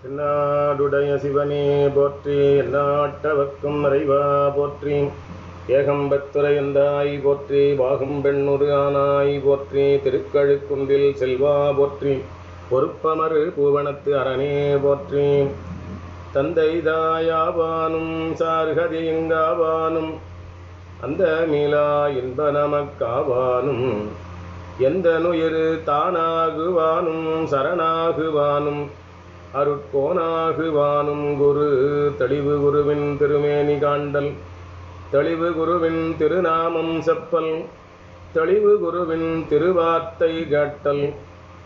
தென்னாடுடைய சிவனே போற்றி, எந்நாட்டவர்க்கும் இறைவா போற்றி. ஏகம்பத்துரையந்தாய் போற்றி, பாகும் பெண்ணுரு ஆனாய் போற்றி. திருக்கழுக்குன்றில் செல்வா போற்றி, பொறுப்பமரு பூவனத்து அரணே போற்றி. தந்தை தாயாவானும் சார்கதி எங்காவானும், அந்த மீளா இன்ப நமக்காவானும். எந்த நுயிரு தானாகுவானும் சரணாகுவானும், அருட்கோனாகுவானும் குரு. தெளிவு குருவின் திருமேனி காண்டல், தெளிவு குருவின் திருநாமம் செப்பல், தெளிவு குருவின் திருவார்த்தை கேட்டல்,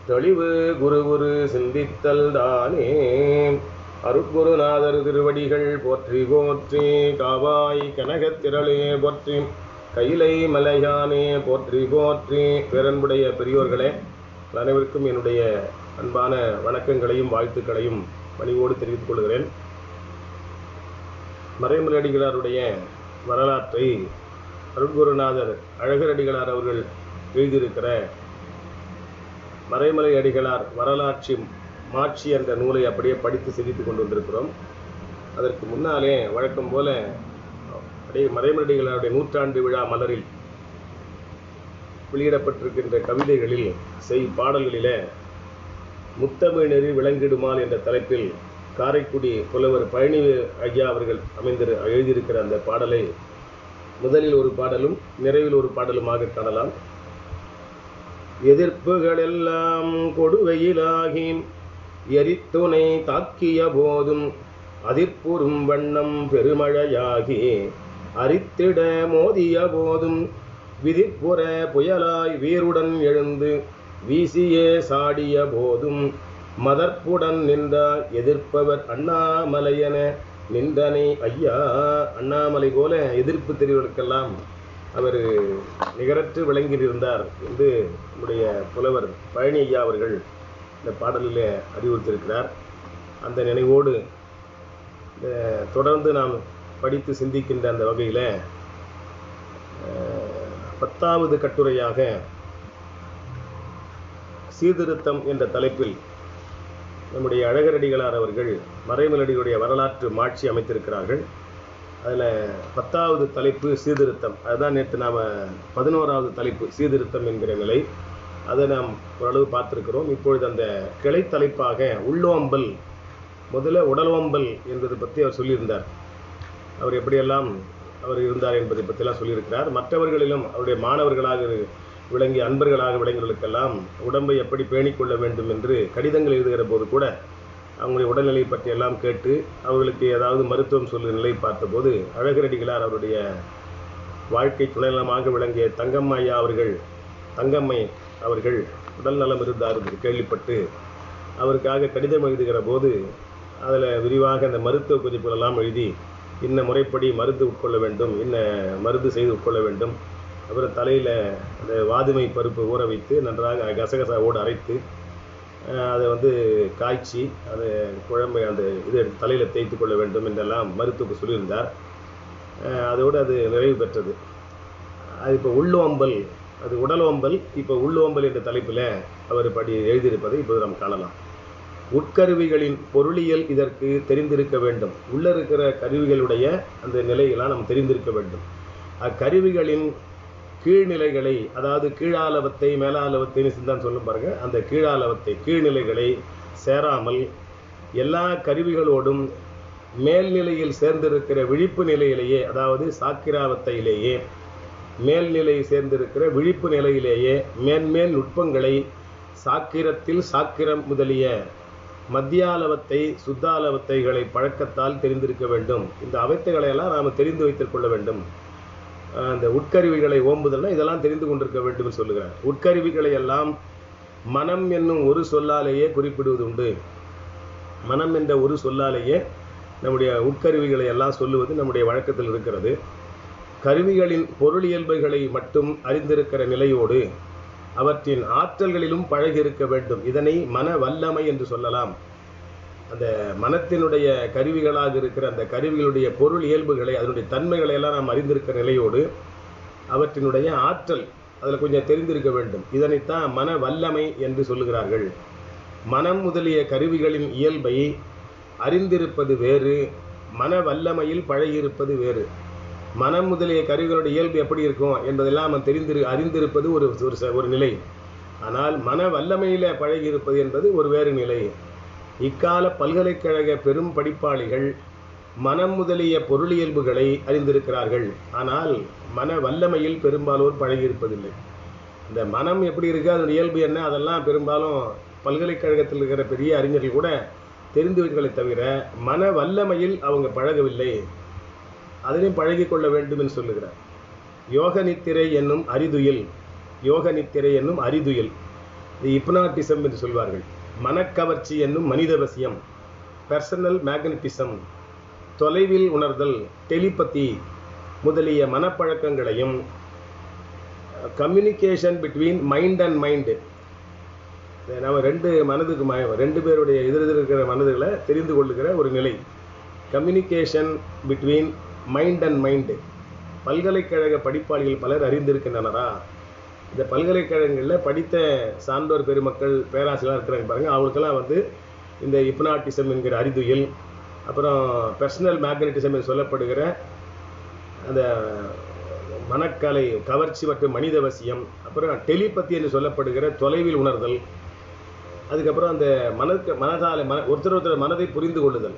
தெளிவு குரு சிந்தித்தல் தானே. அருட்குருநாதர் திருவடிகள் போற்றி போற்றி. காவாய் கனகத்திரளே போற்றி, கைலை மலையானே போற்றி போற்றி. பேரன்புடைய பெரியோர்களே, அனைவருக்கும் என்னுடைய அன்பான வணக்கங்களையும் வாழ்த்துக்களையும் பணிவோடு தெரிவித்துக் கொள்கிறேன். மறைமலை அடிகளாருடைய வரலாற்றை அருட்குருநாதர் அழகரடிகளார் அவர்கள் எழுதியிருக்கிற மறைமலை அடிகளார் வரலாற்று மாட்சி என்ற நூலை அப்படியே படித்து சிந்தித்துக் கொண்டு வந்திருக்கிறோம். அதற்கு முன்னாலே வழக்கம் போல அப்படியே மறைமலை அடிகளாருடைய நூற்றாண்டு விழா மலரில் வெளியிடப்பட்டிருக்கின்ற கவிதைகளில் பாடல்களிலே முத்தமிழ் நெறி விளங்கிடுமால் என்ற தலைப்பில் காரைக்குடி புலவர் பழனி ஐயா அவர்கள் எழுதியிருக்கிற அந்த பாடலை முதலில் ஒரு பாடலும் நிறைவில் ஒரு பாடலுமாக காணலாம். எதிர்ப்புகள் எல்லாம் கொடுவையிலாகி எரித்துணை தாக்கிய போதும், அதிர்ப்புறும் வண்ணம் பெருமழையாகி அரித்திட மோதிய போதும், விதிப்புற புயலாய் வீருடன் எழுந்து வீசியே சாடிய போதும், மதர்ப்புடன் நின்றார் எதிர்ப்பவர் அண்ணாமலையென நின்றனை ஐயா. அண்ணாமலை போல எதிர்ப்பு தெரிவுகளுக்கெல்லாம் அவர் நிகரற்று விளங்கியிருந்தார் என்று நம்முடைய புலவர் பழனி ஐயா அவர்கள் இந்த பாடலில் அறிவுறுத்தியிருக்கிறார். அந்த நினைவோடு தொடர்ந்து நாம் படித்து சிந்திக்கின்ற அந்த வகையில் 10வது கட்டுரையாக சீர்திருத்தம் என்ற தலைப்பில் நம்முடைய அழகரடிகளார் அவர்கள் மறைமலடிகளுடைய வரலாற்று மாட்சி அமைத்திருக்கிறார்கள். அதில் 10வது தலைப்பு சீர்திருத்தம். அதுதான் நேற்று நாம் 11வது தலைப்பு சீர்திருத்தம் என்கிற நிலை, அதை நாம் ஓரளவு பார்த்துருக்கிறோம். இப்பொழுது அந்த கிளை தலைப்பாக உள்ளோம்பல், முதல்ல உடலோம்பல் என்பதை பற்றி அவர் சொல்லியிருந்தார். அவர் எப்படியெல்லாம் அவர் இருந்தார் என்பதை பற்றியெல்லாம் சொல்லியிருக்கிறார். மற்றவர்களிலும் அவருடைய மாணவர்களாக விளங்கி அன்பர்களாக விளங்கிகளுக்கெல்லாம் உடம்பை எப்படி பேணிக்கொள்ள வேண்டும் என்று கடிதங்கள் எழுதுகிற போது கூட அவங்களுடைய உடல்நிலை பற்றியெல்லாம் கேட்டு அவர்களுக்கு ஏதாவது மருத்துவம் சொல்லுகிற நிலை பார்த்தபோது அழகரடிகளார் அவருடைய வாழ்க்கை துணைநலமாக விளங்கிய தங்கம்மை அவர்கள் உடல் நலம் இருந்தார் என்று கேள்விப்பட்டு அவருக்காக கடிதம் எழுதுகிற போது அதில் விரிவாக அந்த மருத்துவ குறிப்புகளெல்லாம் எழுதி இன்ன முறைப்படி மருந்து உட்கொள்ள வேண்டும், இன்ன மருந்து செய்து உட்கொள்ள வேண்டும், அப்புறம் தலையில் அந்த வாதுமை பருப்பு ஊற வைத்து நன்றாக கசகசாவோடு அரைத்து அதை காய்ச்சி அதை குழம்பை அந்த இது எடுத்து தலையில் தேய்த்து கொள்ள வேண்டும் என்றெல்லாம் மருத்துவக்கு சொல்லியிருந்தார். அதோடு அது நிறைவு பெற்றது. அது இப்போ உள்ளோம்பல், அது உடலோம்பல், இப்போ உள்ளோம்பல் என்ற தலைப்பில் அவர் எழுதியிருப்பதை இப்போது நாம் காணலாம். உட்கருவிகளின் பொருளியல் இதற்கு தெரிந்திருக்க வேண்டும். உள்ள இருக்கிற கருவிகளுடைய அந்த நிலையெல்லாம் நாம் தெரிந்திருக்க வேண்டும். அக்கருவிகளின் கீழ்நிலைகளை, அதாவது கீழாலவத்தை மேலாலவத்தைன்னு சிந்தான் சொல்லும் பாருங்க, அந்த கீழ்நிலைகளை சேராமல் எல்லா கருவிகளோடும் மேல்நிலையில் சேர்ந்திருக்கிற விழிப்பு நிலையிலேயே, அதாவது சாக்கிராவத்தையிலேயே மேல்நிலை சேர்ந்திருக்கிற விழிப்பு நிலையிலேயே மேன்மேல் நுட்பங்களை சாக்கிரத்தில் சாக்கிரம் முதலிய மத்தியாலவத்தை சுத்தாலவத்தைகளை பழக்கத்தால் தெரிந்திருக்க வேண்டும். இந்த அவத்தைகளையெல்லாம் நாம் தெரிந்து வைத்துக் கொள்ள வேண்டும். அந்த உட்கருவிகளை ஓம்புதல்னா இதெல்லாம் தெரிந்து கொண்டிருக்க வேண்டும் என்று சொல்லுகிறார். உட்கருவிகளை எல்லாம் மனம் என்னும் ஒரு சொல்லாலேயே குறிப்பிடுவது உண்டு. மனம் என்ற ஒரு சொல்லாலேயே நம்முடைய உட்கருவிகளை எல்லாம் சொல்லுவது நம்முடைய வழக்கத்தில் இருக்கிறது. கருவிகளின் பொருளியல்புகளை மட்டும் அறிந்திருக்கிற நிலையோடு அவற்றின் ஆற்றல்களிலும் பழகியிருக்க வேண்டும். இதனை மன வல்லமை என்று சொல்லலாம். அந்த மனத்தினுடைய கருவிகளாக இருக்கிற அந்த கருவிகளுடைய பொருள் இயல்புகளை, அதனுடைய தன்மைகளை எல்லாம் நாம் அறிந்திருக்கிற நிலையோடு அவற்றினுடைய ஆற்றல் அதில் கொஞ்சம் தெரிந்திருக்க வேண்டும். இதனைத்தான் மன வல்லமை என்று சொல்லுகிறார்கள். மனம் முதலிய கருவிகளின் இயல்பை அறிந்திருப்பது வேறு, மன வல்லமையில் பழகியிருப்பது வேறு. மனம் முதலிய கருவிகளுடைய இயல்பு எப்படி இருக்கும் என்பதெல்லாம் அவன் அறிந்திருப்பது ஒரு நிலை. ஆனால் மன வல்லமையில பழகியிருப்பது என்பது ஒரு வேறு நிலை. இக்கால பல்கலைக்கழக பெரும் படிப்பாளிகள் மனம் முதலிய பொருளியல்புகளை அறிந்திருக்கிறார்கள். ஆனால் மன வல்லமையில் பெரும்பாலோர் பழகியிருப்பதில்லை. இந்த மனம் எப்படி இருக்கு, அதனுடைய இயல்பு என்ன, அதெல்லாம் பெரும்பாலும் பல்கலைக்கழகத்தில் இருக்கிற பெரிய அறிஞர்கள் கூட தெரிந்து வைத்ததை தவிர மன வல்லமையில் அவங்க பழகவில்லை. அதனையும் பழகி கொள்ள வேண்டும் என்று சொல்லுகிறார். யோக நித்திரை என்னும் அறிதுயில், யோக நித்திரை என்னும் அறிதுயில், இது ஹிப்னாட்டிசம் என்று சொல்வார்கள். மனக்கவர்ச்சி என்னும் மனிதவசியம், பர்சனல் மேக்னட்டிசம், தொலைவில் உணர்தல், டெலிபதி முதலிய மனப்பழக்கங்களையும், communication between mind and mind, நம்ம ரெண்டு பேருடைய எதிரெதிர் இருக்கிற மனதுகளை தெரிந்து கொள்ளுகிற ஒரு நிலை. Communication between mind and mind பல்கலைக்கழக படிப்பாளிகள் பலர் அறிந்திருக்கின்றனரா? இந்த பல்கலைக்கழகங்களில் படித்த சான்றோர் பெருமக்கள் பேராசிரியராக இருக்கிறாங்க பாருங்க, அவங்களுக்கெல்லாம் இந்த ஹிப்னாட்டிசம் என்கிற அறிதுயில், அப்புறம் பர்சனல் மேக்னட்டிசம் என்று சொல்லப்படுகிற அந்த மனக்கலை கவர்ச்சி மற்றும் மனிதவசியம், அப்புறம் டெலிபதி என்று சொல்லப்படுகிற தொலைவில் உணர்தல், அதுக்கப்புறம் அந்த ஒருத்தர் மனதை புரிந்து கொள்ளுதல்,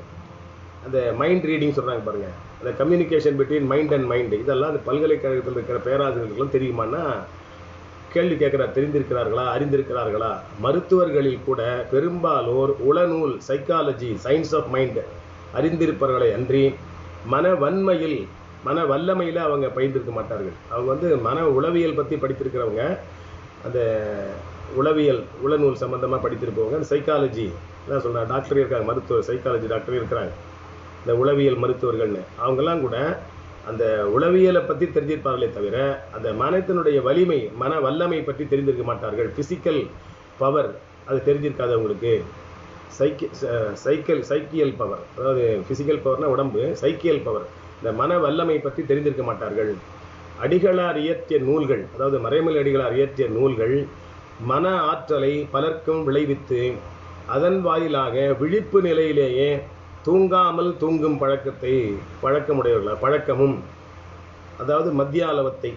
அந்த மைண்ட் ரீடிங் சொல்கிறாங்க பாருங்க, அந்த communication between mind and mind, இதெல்லாம் அந்த பல்கலைக்கழகத்தில் இருக்கிற பேராசிரியர்களும் தெரியுமான்னா கேள்வி கேட்குறார். தெரிந்திருக்கிறார்களா, அறிந்திருக்கிறார்களா? மருத்துவர்களில் கூட பெரும்பாலோர் உளநூல், சைக்காலஜி, சயின்ஸ் ஆஃப் மைண்ட் அறிந்திருப்பவர்களை அன்றி மன வல்லமையில் அவங்க பயின்றிருக்க மாட்டார்கள். அவங்க மன உளவியல் பற்றி படித்திருக்கிறவங்க, அந்த உளநூல் சம்பந்தமாக படித்திருப்பவங்க, அந்த சைக்காலஜி தான் சொல்கிறாங்க. டாக்டர் இருக்காங்க, மருத்துவர் சைக்காலஜி டாக்டர் இருக்கிறாங்க, இந்த உளவியல் மருத்துவர்கள்னு. அவங்கெல்லாம் கூட அந்த உளவியலை பற்றி தெரிஞ்சிருப்பார்களே தவிர அந்த மனத்தினுடைய வலிமை, மன வல்லமை பற்றி தெரிந்திருக்க மாட்டார்கள். ஃபிசிக்கல் பவர் அது தெரிஞ்சிருக்காது அவங்களுக்கு. சைக்கியல் பவர், அதாவது ஃபிசிக்கல் பவர்னா உடம்பு, சைக்கியல் பவர், இந்த மன வல்லமை பற்றி தெரிந்திருக்க மாட்டார்கள். அடிகளார் இயற்றிய நூல்கள், அதாவது மறைமலை அடிகளார் இயற்றிய நூல்கள் மன ஆற்றலை பலர்க்கும் விளைவித்து அதன் வாயிலாக விழிப்பு நிலையிலேயே தூங்காமல் தூங்கும் பழக்கமும், அதாவது மத்தியாலவத்தை,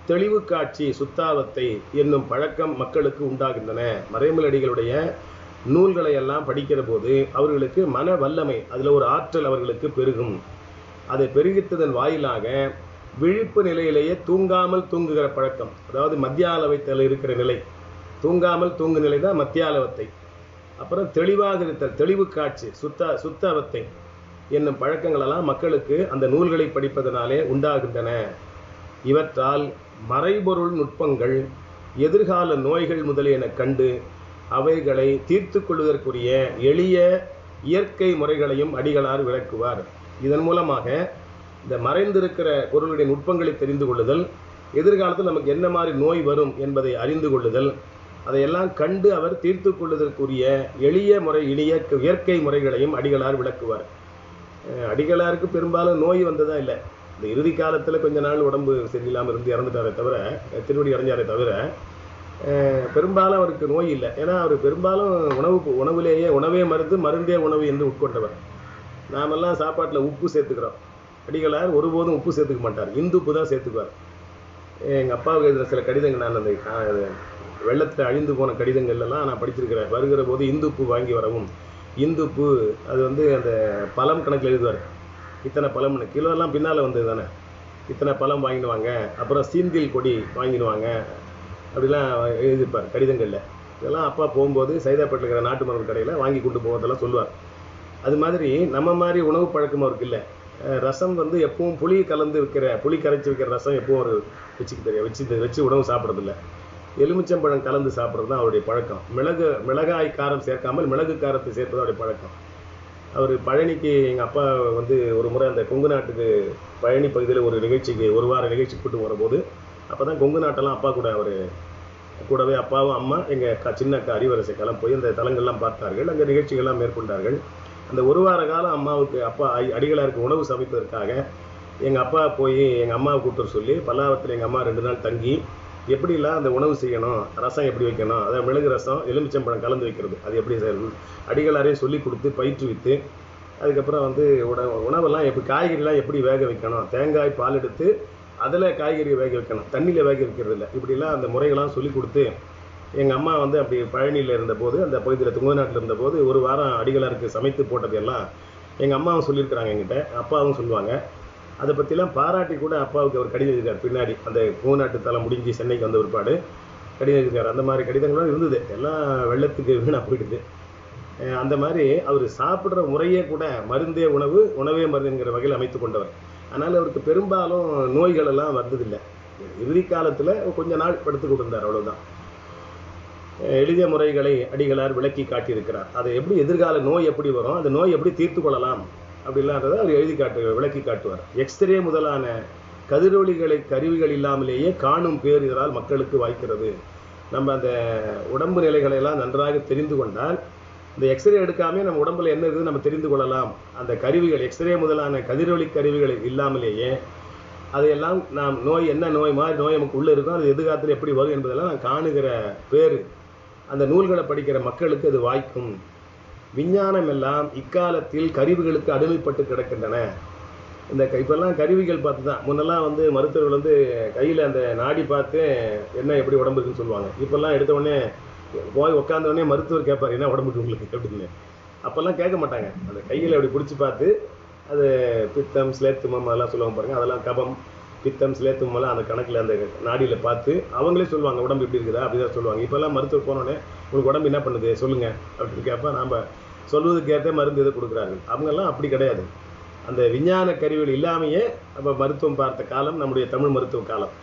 தெளிவு காட்சி, சுத்தாவத்தை என்னும் பழக்கம் மக்களுக்கு உண்டாகின்றன. மறைமலடிகளுடைய நூல்களை எல்லாம் படிக்கிற போது அவர்களுக்கு மன வல்லமை, அதில் ஒரு ஆற்றல் அவர்களுக்கு பெருகும். அதை பெருகித்ததன் வாயிலாக விழிப்பு நிலையிலேயே தூங்காமல் தூங்குகிற பழக்கம், அதாவது மத்தியாலவத்தில் இருக்கிற நிலை, தூங்காமல் தூங்கு நிலை தான் மத்தியாலவத்தை. அப்புறம் தெளிவாக இருத்தல், தெளிவு காட்சி, சுத்தவத்தை என்னும் பழக்கங்களெல்லாம் மக்களுக்கு அந்த நூல்களை படிப்பதனாலே உண்டாகின்றன. இவற்றால் மறைபொருள் நுட்பங்கள், எதிர்கால நோய்கள் முதலியன கண்டு அவைகளை தீர்த்து கொள்வதற்குரிய எளிய இயற்கை முறைகளையும் அடிகளார் விளக்குவார். இதன் மூலமாக இந்த மறைந்திருக்கிற பொருளுடைய நுட்பங்களை தெரிந்து கொள்ளுதல், எதிர்காலத்தில் நமக்கு என்ன மாதிரி நோய் வரும் என்பதை அறிந்து கொள்ளுதல், அதையெல்லாம் கண்டு அவர் தீர்த்து கொள்வதற்குரிய எளிய இயற்கை முறைகளையும் அடிகளார் விளக்குவார். அடிகளாருக்கு பெரும்பாலும் நோய் வந்ததா இல்லை. இந்த இறுதி காலத்தில் கொஞ்ச நாள் உடம்பு சரியில்லாமல் இருந்து இறந்துட்டாரே தவிர, திருவடி அடைஞ்சாரே தவிர, பெரும்பாலும் அவருக்கு நோய் இல்லை. ஏன்னா அவர் பெரும்பாலும் உணவே மருந்தே உணவு என்று உட்கொண்டவர். நாமெல்லாம் சாப்பாட்டில் உப்பு சேர்த்துக்கிறோம். அடிகளார் ஒருபோதும் உப்பு சேர்த்துக்க மாட்டார், இந்துப்பு தான் சேர்த்துக்குவார். எங்கள் அப்பாவுக்கு எழுதுகிற சில கடிதங்கள், நான் அந்த வெள்ளத்தில் அழிந்து போன கடிதங்கள்லாம் நான் படிச்சிருக்கிறேன். வருகிற போது இந்துப்பு வாங்கி வரவும், இந்துப்பு அது அந்த பழம் கணக்கில் எழுதுவார். இத்தனை பழம்னு, கிலோலாம் பின்னால் வந்தது தானே, இத்தனை பழம் வாங்கிடுவாங்க, அப்புறம் சீந்தில் கொடி வாங்கிடுவாங்க, அப்படிலாம் எழுதியிருப்பார் கடிதங்களில். இதெல்லாம் அப்பா போகும்போது சைதாப்பேட்டில் இருக்கிற நாட்டு மருந்து கடையில் வாங்கி கொண்டு போவதெல்லாம் சொல்லுவார். அது மாதிரி நம்ம மாதிரி உணவு பழக்கம் அவருக்கு இல்லை. ரசம் எப்பவும் புளி கரைச்சி வைக்கிற ரசம் எப்பவும் அவர் வச்சு உணவு சாப்பிட்றதில்ல. எலுமிச்சம்பழம் கலந்து சாப்பிட்றது தான் அவருடைய பழக்கம். மிளகாய் காரம் சேர்க்காமல் மிளகு காரத்தை சேர்ப்பது அவருடைய பழக்கம். அவர் பழனிக்கு, எங்கள் அப்பா ஒரு முறை அந்த கொங்கு நாட்டுக்கு பழனி பகுதியில் ஒரு நிகழ்ச்சிக்கு, ஒரு வார நிகழ்ச்சி கூட்டு வரும்போது, அப்போ தான் கொங்கு நாட்டெல்லாம் அப்பா கூட அவர் கூடவே அப்பாவும் அம்மா எங்கள் சின்ன அக்கா அறிவரசைக்கெல்லாம் போய் அந்த தலங்கள்லாம் பார்த்தார்கள், அங்கே நிகழ்ச்சிகள்லாம் மேற்கொண்டார்கள். அந்த ஒரு வார காலம் அம்மாவுக்கு, அடிகளாருக்கு உணவு சமைப்பதற்காக எங்கள் அப்பா போய் எங்கள் அம்மாவை கூப்பிட்டு சொல்லி பல்லாவரத்தில் எங்கள் அம்மா 2 நாள் தங்கி எப்படிலாம் அந்த உணவு செய்யணும், ரசம் எப்படி வைக்கணும், அதாவது மிளகு ரசம் எலுமிச்சம்பழம் கலந்து வைக்கிறது அது எப்படி செய்யணும், அடிகளாரே சொல்லி கொடுத்து பயிற்றுவித்து அதுக்கப்புறம் வந்து உணவெல்லாம் எப்படி காய்கறிலாம் எப்படி வேக வைக்கணும், தேங்காய் பால் எடுத்து அதில் காய்கறி வேக வைக்கணும், தண்ணியில் வேக வைக்கிறது இல்லை, இப்படிலாம் அந்த முறைகள்லாம் சொல்லி கொடுத்து எங்கள் அம்மா வந்து அப்படி பழனியில் இருந்தபோது, அந்த பகுதியில் துங்குநாட்டில் இருந்தபோது ஒரு வாரம் அடிகளாருக்கு சமைத்து போட்டது எல்லாம் எங்கள் அம்மாவும் சொல்லியிருக்கிறாங்க என்கிட்ட, அப்பாவும் சொல்லுவாங்க. அதை பற்றிலாம் பாராட்டி கூட அப்பாவுக்கு அவர் கடிதம் எழுதியிருக்கார். பின்னாடி அந்த துங்குநாட்டு தலை முடிஞ்சு சென்னைக்கு வந்த ஒருபாடு கடிதம் எழுதியிருக்கார். அந்த மாதிரி கடிதங்களும் இருந்தது, எல்லாம் வெள்ளத்துக்கு வீணாக போயிடுது. அந்த மாதிரி அவர் சாப்பிட்ற முறையே கூட மருந்தே உணவு, உணவே மருந்துங்கிற வகையில் அமைத்து கொண்டவர். அதனால் அவருக்கு பெரும்பாலும் நோய்கள் எல்லாம் வந்ததில்லை. இறுதி காலத்தில் கொஞ்ச நாள் படுத்து கொண்டிருந்தார், அவ்வளோதான். எளிய முறைகளை அடிகளார் விளக்கி காட்டியிருக்கிறார். அதை எப்படி எதிர்கால நோய் எப்படி வரும், அந்த நோய் எப்படி தீர்த்து கொள்ளலாம் அப்படிலான்றதை அவர் விளக்கி காட்டுவார். எக்ஸ்ரே முதலான கதிரொலிகளை கருவிகள் இல்லாமலேயே காணும் பேர் இதனால் மக்களுக்கு வாய்க்கிறது. நம்ம அந்த உடம்பு நிலைகளை எல்லாம் நன்றாக தெரிந்து கொண்டால், இந்த எக்ஸ்ரே எடுக்காமே நம்ம உடம்புல என்ன இருக்குது நம்ம தெரிந்து கொள்ளலாம். அந்த கருவிகள் எக்ஸ்ரே முதலான கதிரொலி கருவிகள் இல்லாமலேயே அதையெல்லாம் நாம் நோய் என்ன நோய் மாதிரி நோய் நமக்கு உள்ளே இருக்கும், அது எதிர்காலத்தில் எப்படி வரும் என்பதெல்லாம் நான் காணுகிற பேர் அந்த நூல்களை படிக்கிற மக்களுக்கு அது வாய்க்கும். விஞ்ஞானம் எல்லாம் இக்காலத்தில் கருவிகளுக்கு அடிமைப்பட்டு கிடக்கின்றன. இந்த இப்பெல்லாம் கருவிகள் பார்த்து தான், முன்னெல்லாம் வந்து மருத்துவர்கள் வந்து கையில் அந்த நாடி பார்த்து என்ன எப்படி உடம்பு இருக்குன்னு சொல்லுவாங்க. இப்போல்லாம் எடுத்த உடனே போய் உட்காந்தோடனே மருத்துவர் கேட்பார் என்ன உடம்புக்கு உங்களுக்கு அப்படின்னு. அப்போல்லாம் கேட்க மாட்டாங்க, அந்த கையில் அப்படி பிடிச்சி பார்த்து அது பித்தம் ஸ்லேத்துமம் அதெல்லாம் சொல்லுவாங்க பாருங்கள், அதெல்லாம் கபம் பித்தம் ஸ்லேத்துமெல்லாம் அந்த கணக்கில் அந்த நாடியில் பார்த்து அவங்களே சொல்லுவாங்க உடம்பு எப்படி இருக்குதா அப்படி தான் சொல்லுவாங்க. இப்போல்லாம் மருத்துவர் போனோடனே உங்களுக்கு உடம்பு என்ன பண்ணுது சொல்லுங்கள் அப்படின்னு கேட்பா, நாம் சொல்வதுக்கேற்ற மருந்து எதை கொடுக்குறாங்க. அவங்கெல்லாம் அப்படி கிடையாது. அந்த விஞ்ஞான கருவிகள் இல்லாமையே நம்ம மருத்துவம் பார்த்த காலம் நம்முடைய தமிழ் மருத்துவ காலம்.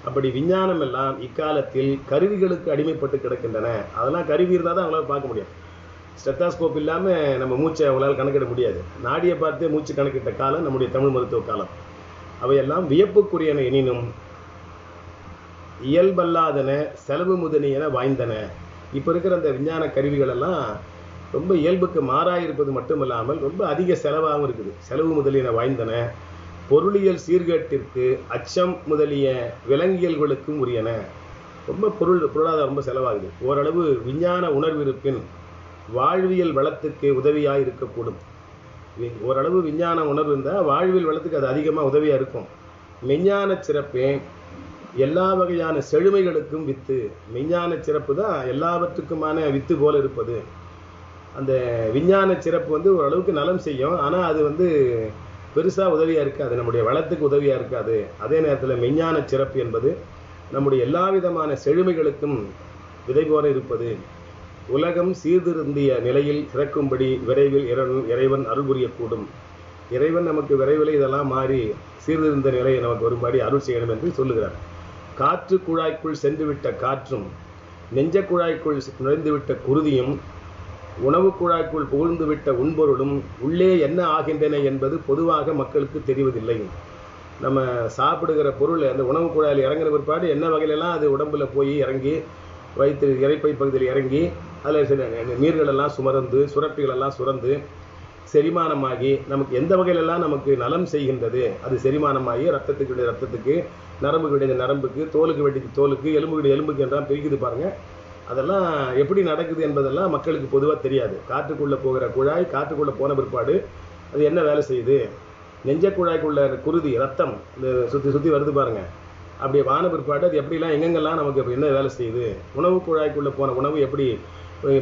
அப்படி விஞ்ஞானம் எல்லாம் இக்காலத்தில் கருவிகளுக்கு அடிமைப்பட்டு கிடக்கின்றன. அதெல்லாம் கருவி இருந்தால் தான் அவங்களால பார்க்க முடியும். ஸ்டெத்தாஸ்கோப் இல்லாமல் நம்ம மூச்சை அவங்களால் கணக்கிட முடியாது. நாடியை பார்த்தே மூச்சு கணக்கிட்ட காலம் நம்முடைய தமிழ் மருத்துவ காலம். அவையெல்லாம் வியப்புக்குரியன எனினும் இயல்பல்லாதன செலவு முதலியன வாய்ந்தன. இப்போ இருக்கிற அந்த விஞ்ஞான கருவிகள் எல்லாம் ரொம்ப இயல்புக்கு மாறாக இருப்பது மட்டுமல்லாமல் ரொம்ப அதிக செலவாகவும் இருக்குது. செலவு முதலியன வாய்ந்தன, பொருளியல் சீர்கேட்டிற்கு அச்சம் முதலிய விலங்கியல்களுக்கும் உரியன. ரொம்ப பொருளாதாரம் ரொம்ப செலவாகுது. ஓரளவு விஞ்ஞான உணர்வு இருப்பின் வாழ்வியல் வளத்துக்கு உதவியாக இருக்கக்கூடும். ஓரளவு விஞ்ஞான உணர்வு இருந்தால் வாழ்வியல் வளத்துக்கு அது அதிகமாக உதவியாக இருக்கும். மெஞ்ஞான சிறப்பே எல்லா வகையான செழுமைகளுக்கும் வித்து. மெஞ்ஞான சிறப்பு தான் எல்லாவற்றுக்குமான வித்து போல இருப்பது. அந்த விஞ்ஞான சிறப்பு வந்து ஓரளவுக்கு நலம் செய்யும், ஆனால் அது வந்து பெருசாக உதவியாக இருக்காது, நம்முடைய வளத்துக்கு உதவியாக இருக்காது. அதே நேரத்தில் மெஞ்ஞான சிறப்பு என்பது நம்முடைய எல்லா விதமான செழுமைகளுக்கும் விதை போல இருப்பது. உலகம் சீர்திருந்திய நிலையில் சிறக்கும்படி விரைவில் இறைவன் அருள் புரியக்கூடும். இறைவன் நமக்கு விரைவில் இதெல்லாம் மாறி சீர்திருந்த நிலையை நமக்கு வரும்படி அருள் செய்யணும் என்று சொல்லுகிறார். காற்று குழாய்க்குள் சென்றுவிட்ட காற்றும், நெஞ்ச குழாய்க்குள் நுழைந்துவிட்ட குருதியும், உணவு குழாய்க்குள் புகழ்ந்துவிட்ட உண்பொருளும் உள்ளே என்ன ஆகின்றன என்பது பொதுவாக மக்களுக்கு தெரிவதில்லை. நம்ம சாப்பிடுகிற பொருள் அந்த உணவு குழாயில் இறங்குற பிற்பாடு என்ன வகையிலெல்லாம் அது உடம்புல போய் இறங்கி வயிற்று இறைப்பை பகுதியில் இறங்கி அதில் சில நீர்களெல்லாம் சுமந்து சுரப்பிகளெல்லாம் சுரந்து செரிமானமாகி நமக்கு எந்த வகையிலெல்லாம் நமக்கு நலம் செய்கின்றது, அது செரிமானமாகி ரத்தத்துக்கு வேண்டிய ரத்தத்துக்கு, நரம்புக்கு வேண்டியது நரம்புக்கு, தோலுக்கு வேண்டியது தோலுக்கு, எலும்புக்கு வேண்டிய எலும்புக்கு என்றால் பிரிக்குது பாருங்கள். அதெல்லாம் எப்படி நடக்குது என்பதெல்லாம் மக்களுக்கு பொதுவாக தெரியாது. காற்றுக்குள்ளே போகிற குழாய் காற்றுக்குள்ளே போன பிற்பாடு அது என்ன வேலை செய்யுது, நெஞ்ச குழாய்க்குள்ள குருதி ரத்தம் இந்த சுற்றி வருது பாருங்கள், அப்படி வான பிற்பாடு அது எப்படிலாம் எங்கெங்கெல்லாம் நமக்கு என்ன வேலை செய்யுது, உணவு குழாய்க்குள்ளே போன உணவு எப்படி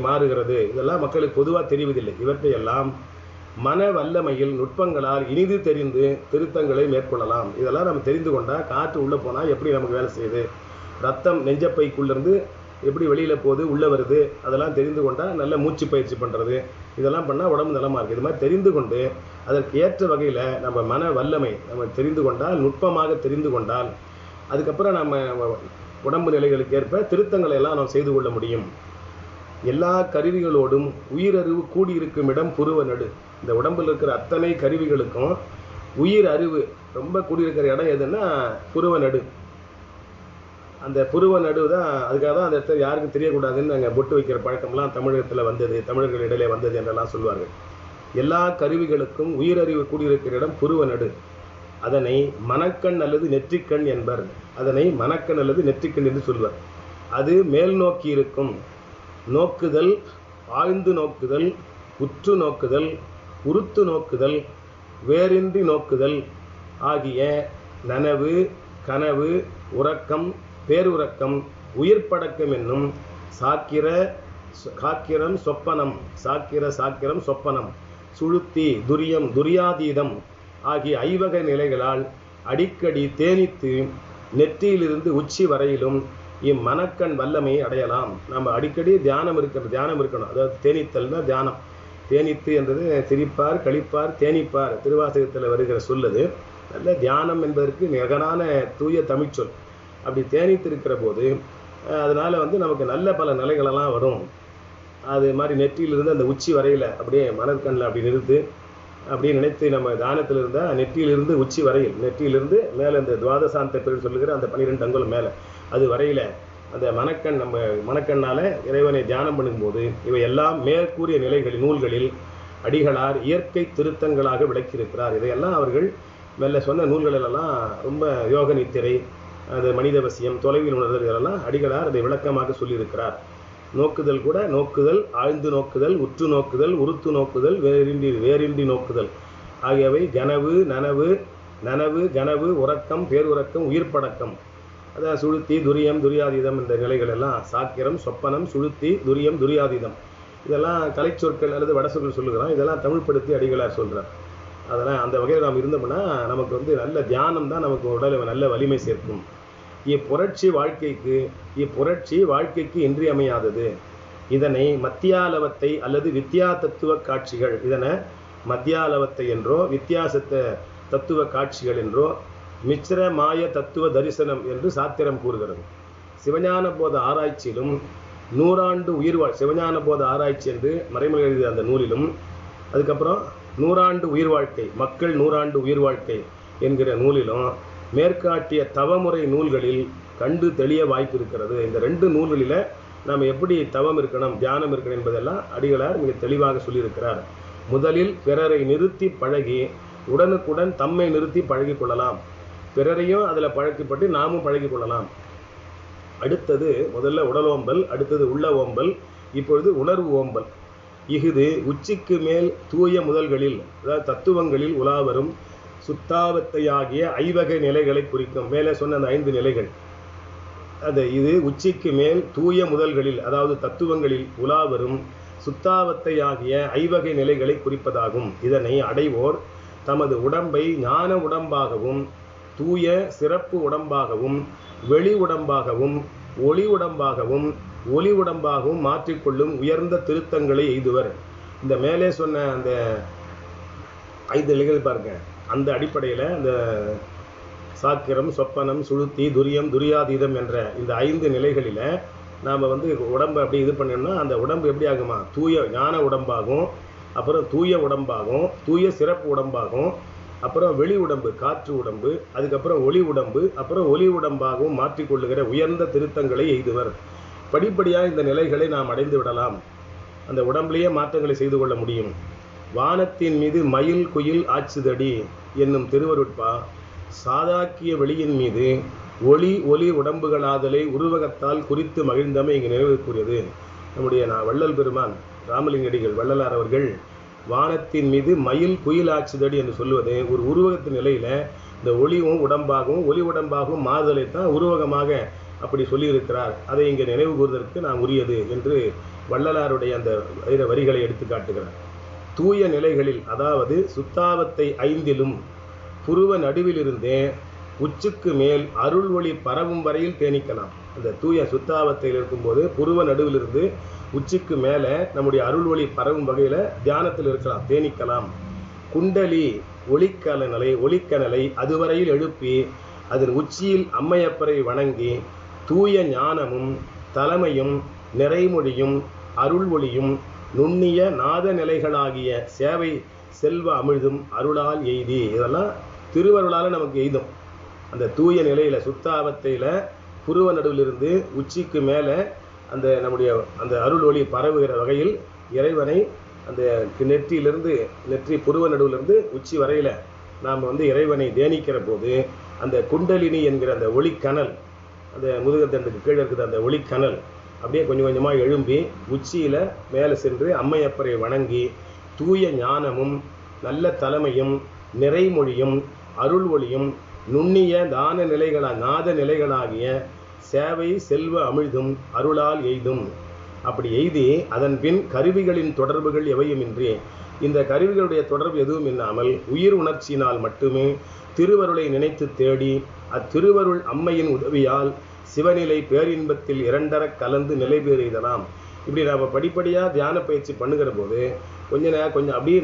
மாறுகிறது, இதெல்லாம் மக்களுக்கு பொதுவாக தெரிவதில்லை. இவற்றையெல்லாம் மன வல்லமையில் நுட்பங்களால் இனிது தெரிந்து திருத்தங்களை மேற்கொள்ளலாம். இதெல்லாம் நம்ம தெரிந்து கொண்டால் காற்று உள்ளே போனால் எப்படி நமக்கு வேலை செய்யுது, ரத்தம் நெஞ்சப்பைக்குள்ளேருந்து எப்படி வெளியில் போகுது உள்ளே வருது, அதெல்லாம் தெரிந்து கொண்டால் நல்ல மூச்சு பயிற்சி பண்ணுறது, இதெல்லாம் பண்ணால் உடம்பு நலமாக இருக்குது. இது மாதிரி தெரிந்து கொண்டு அதற்கு ஏற்ற வகையில் நம்ம மன வல்லமை நம்ம தெரிந்து கொண்டால், நுட்பமாக தெரிந்து கொண்டால், அதுக்கப்புறம் நம்ம உடம்பு நிலைகளுக்கு ஏற்ப திருத்தங்களை எல்லாம் நாம் செய்து கொள்ள முடியும். எல்லா கருவிகளோடும் உயிரறிவு கூடியிருக்கும் இடம் புருவ நடு. இந்த உடம்பில் இருக்கிற அத்தனை கருவிகளுக்கும் உயிர் அறிவு ரொம்ப கூடியிருக்கிற இடம் எதுன்னா புருவ நடு. அந்த புருவ நடு தான், அதுக்காக தான் அந்த இடத்துல யாருக்கும் தெரியக்கூடாதுன்னு நாங்கள் பொட்டு வைக்கிற பழக்கம்லாம் தமிழகத்தில் வந்தது, தமிழர்கள் இடையிலே வந்தது என்றெல்லாம் சொல்லுவார்கள். எல்லா கருவிகளுக்கும் உயிரறிவு கூடியிருக்கிற இடம் புருவ நடு. அதனை மனக்கண் அல்லது நெற்றிக்கண் என்பர். அதனை மனக்கண் அல்லது நெற்றிக்கண் என்று சொல்வர். அது மேல் நோக்கி இருக்கும். நோக்குதல், ஆழ்ந்து நோக்குதல், உற்று நோக்குதல், உறுத்து நோக்குதல், வேரின்றி நோக்குதல் ஆகிய நனவு, கனவு, உறக்கம், பேருறக்கம், உயிர்ப்படக்கம் என்னும் சாக்கிரம் சொப்பனம், சுழுத்தி, துரியம், துரியாதீதம் ஆகிய ஐவகை நிலைகளால் அடிக்கடி தேனித்து நெற்றியிலிருந்து உச்சி வரையிலும் இம்மனக்கண் வல்லமையை அடையலாம். நம்ம அடிக்கடி தியானம் இருக்கணும். அதாவது தேனித்தல்னா தியானம். தேனித்து என்றது திரிப்பார், கழிப்பார், தேனிப்பார் திருவாசகத்தில் வருகிற சொல்லுது. நல்ல தியானம் என்பதற்கு நிகரான தூய தமிழ்ச்சொல். அப்படி தேனித்து இருக்கிற போது அதனால் நமக்கு நல்ல பல நிலைகளெல்லாம் வரும். அது மாதிரி நெற்றியிலிருந்து அந்த உச்சி வரையில் அப்படியே மனக்கண்ணில் அப்படி நிறுத்து, அப்படி நினைத்து நம்ம தானத்தில் இருந்தால் நெற்றியிலிருந்து உச்சி வரையில், நெற்றியிலிருந்து மேலே இந்த துவாதசாந்த பேர் சொல்லுகிற அந்த 12 அங்குலம் மேலே அது வரையில் அந்த மனக்கண், நம்ம மனக்கண்ணால் இறைவனை தியானம் பண்ணும்போது இவை எல்லாம் மேற்கூறிய நிலைகளில் நூல்களில் அடிகளார் இயற்கை திருத்தங்களாக விளக்கியிருக்கிறார். இதையெல்லாம் அவர்கள் மெல்ல சொன்ன நூல்களெல்லாம் ரொம்ப யோக நித்திரை, அது மனிதவசியம், தொலைவில் உணர்தல், இதெல்லாம் அடிகளார் அதை விளக்கமாக சொல்லியிருக்கிறார். நோக்குதல் கூட நோக்குதல், ஆழ்ந்து நோக்குதல், உற்று நோக்குதல், உறுத்து நோக்குதல், வேரின்றி நோக்குதல் ஆகியவை நனவு, கனவு, உறக்கம், பேருறக்கம், உயிர்ப்படக்கம். அதான் சுழுத்தி, துரியம், துரியாதீதம் என்ற நிலைகள் எல்லாம் சாக்கிரம், சொப்பனம், சுழுத்தி, துரியம், துரியாதீதம் இதெல்லாம் கலை சொற்கள் அல்லது வட சொற்கள் சொல்லுகிறோம். இதெல்லாம் தமிழ்படுத்தி அடிகளார் சொல்கிறார். அதெல்லாம் அந்த வகையில் நாம் இருந்தோம்னா நமக்கு நல்ல தியானம் தான் நமக்கு உடலை நல்ல வலிமை சேர்க்கும். இப்புரட்சி வாழ்க்கைக்கு இன்றியமையாதது. இதனை மத்தியாலவத்தை அல்லது வித்யா தத்துவ காட்சிகள், இதனை மத்தியாலவத்தை என்றோ வித்தியாசத்த தத்துவ காட்சிகள் என்றோ மிச்சிர மாய தத்துவ தரிசனம் என்று சாத்திரம் கூறுகிறது. சிவஞான போத ஆராய்ச்சியிலும் 100 ஆண்டு சிவஞான போத ஆராய்ச்சி என்று மறைமொழி எழுதிய அந்த நூலிலும், அதுக்கப்புறம் 100 ஆண்டு உயிர் வாழ்க்கை, மக்கள் 100 ஆண்டு உயிர் வாழ்க்கை என்கிற நூலிலும் மேற்காட்டிய தவமுறை நூல்களில் கண்டு தெளிய வாய்ப்பு இருக்கிறது. இந்த 2 நூல்களில் நாம் எப்படி தவம் இருக்கணும், தியானம் இருக்கணும் என்பதெல்லாம் அடிகளார் மிக தெளிவாக சொல்லியிருக்கிறார். முதலில் பிறரை நிறுத்தி பழகி உடனுக்குடன் தம்மை நிறுத்தி பழகி கொள்ளலாம். பிறரையும் அதில் பழக்கப்பட்டு நாமும் பழகி கொள்ளலாம். அடுத்தது முதல்ல உடல் ஓம்பல், அடுத்தது உள்ள ஓம்பல், இப்பொழுது உணர்வு ஓம்பல். இஃது உச்சிக்கு மேல் தூய முதல்களில், அதாவது தத்துவங்களில் உலாவரும் சுத்தாவத்தையாகிய ஐவகை நிலைகளை குறிக்கும். மேலே சொன்ன அந்த 5 நிலைகள், இது உச்சிக்கு மேல் தூய முதல்களில், அதாவது தத்துவங்களில் உலாவரும் சுத்தாவத்தையாகிய ஐவகை நிலைகளை குறிப்பதாகும். இதனை அடைவோர் தமது உடம்பை ஞான உடம்பாகவும், தூய சிறப்பு உடம்பாகவும், வெளி உடம்பாகவும், ஒளி உடம்பாகவும் மாற்றிக்கொள்ளும் உயர்ந்த திருத்தங்களை எய்துவர். இந்த மேலே சொன்ன அந்த 5 நிலைகள் பாருங்க, அந்த அடிப்படையில் அந்த சாக்கிரம், சொப்பனம், சுழுத்தி, துரியம், துரியாதீதம் என்ற இந்த 5 நிலைகளில் நாம் உடம்பை அப்படி இது பண்ணோம்னா அந்த உடம்பு எப்படி ஆகுமா, தூய ஞான உடம்பாகும், அப்புறம் தூய உடம்பாகும், தூய சிறப்பு உடம்பாகும், அப்புறம் வெளி உடம்பு காற்று உடம்பு, அதுக்கப்புறம் ஒளி உடம்பாகவும் மாற்றிக்கொள்ளுகிற உயர்ந்த திருத்தங்களை எய்துவர். படிப்படியாக இந்த நிலைகளை நாம் அடைந்து விடலாம். அந்த உடம்புலேயே மாற்றங்களை செய்து கொள்ள முடியும். வானத்தின் மீது மயில் குயில் ஆச்சுதடி என்னும் திருவருட்பா சாதாக்கிய வெளியின் மீது ஒளி உடம்புகளாதலை உருவகத்தால் குறித்து மகிழ்ந்தமை இங்கு நினைவு கூறியது. நம்முடைய வள்ளல் பெருமான் ராமலிங்கடிகள் வள்ளலார் அவர்கள் வானத்தின் மீது மயில் குயில் ஆச்சுதடி என்று சொல்லுவது ஒரு உருவகத்தின் நிலையில் இந்த ஒளி உடம்பாகவும் மாறுதலை தான் உருவகமாக அப்படி சொல்லியிருக்கிறார். அதை இங்கே நினைவு கூறுவதற்கு நான் உரியது என்று வள்ளலாருடைய அந்த வரிகளை எடுத்து காட்டுகிறார். தூய நிலைகளில், அதாவது சுத்தாவத்தை 5லும் புருவ நடுவிலிருந்தே உச்சுக்கு மேல் அருள் ஒளி பரவும் வரையில் தேனிக்கலாம். அந்த தூய சுத்தாவத்தையில் இருக்கும்போது புருவ நடுவிலிருந்து உச்சிக்கு மேலே நம்முடைய அருள் ஒளி பரவும் வகையில் தியானத்தில் இருக்கலாம், தேனிக்கலாம். குண்டலி ஒளிக்கனலை அதுவரையில் எழுப்பி அதன் உச்சியில் அம்மையப்பரை வணங்கி தூய ஞானமும் தலைமையும் நிறைமொழியும் அருள் ஒளியும் நுண்ணிய நாத நிலைகளாகிய சேவை செல்வ அமிழ்தும் அருளால் எய்தி, இதெல்லாம் திருவருளால் நமக்கு எய்தும். அந்த தூய நிலையில் சுத்தாவத்தையில் புருவ நடுவிலிருந்து உச்சிக்கு மேலே அந்த நம்முடைய அந்த அருள் ஒளி பரவுகிற வகையில் இறைவனை அந்த நெற்றி புருவ நடுவிலிருந்து உச்சி வரையில் நாம் இறைவனை தியானிக்கிற போது அந்த குண்டலினி என்கிற அந்த ஒளிக்கனல், அந்த முதுகத்தண்டுக்கு கீழே இருக்கிற அந்த ஒளிக்கனல் அப்படியே கொஞ்சம் கொஞ்சமாக எழும்பி உச்சியில் மேலே சென்று அம்மையப்பரை வணங்கி தூய ஞானமும் நல்ல தலைமையும் நிறைமொழியும் அருள் ஒளியும் நுண்ணிய நாத நிலைகளாகிய சேவை செல்வ அமிழ்தும் அருளால் எய்தும். அப்படி எய்தி அதன் பின் கருவிகளின் தொடர்புகள் எவையுமின்றி, இந்த கருவிகளுடைய தொடர்பு எதுவும் இல்லாமல் உயிர் உணர்ச்சியினால் மட்டுமே திருவருளை நினைத்து தேடி அத்திருவருள் அம்மையின் உதவியால் சிவநிலை பேரின்பத்தில் இரண்டர கலந்து நிலை பெற எய்தலாம். இப்படி நாம் படிப்படியாக தியான பயிற்சி பண்ணுகிற போது கொஞ்சம் அப்படியே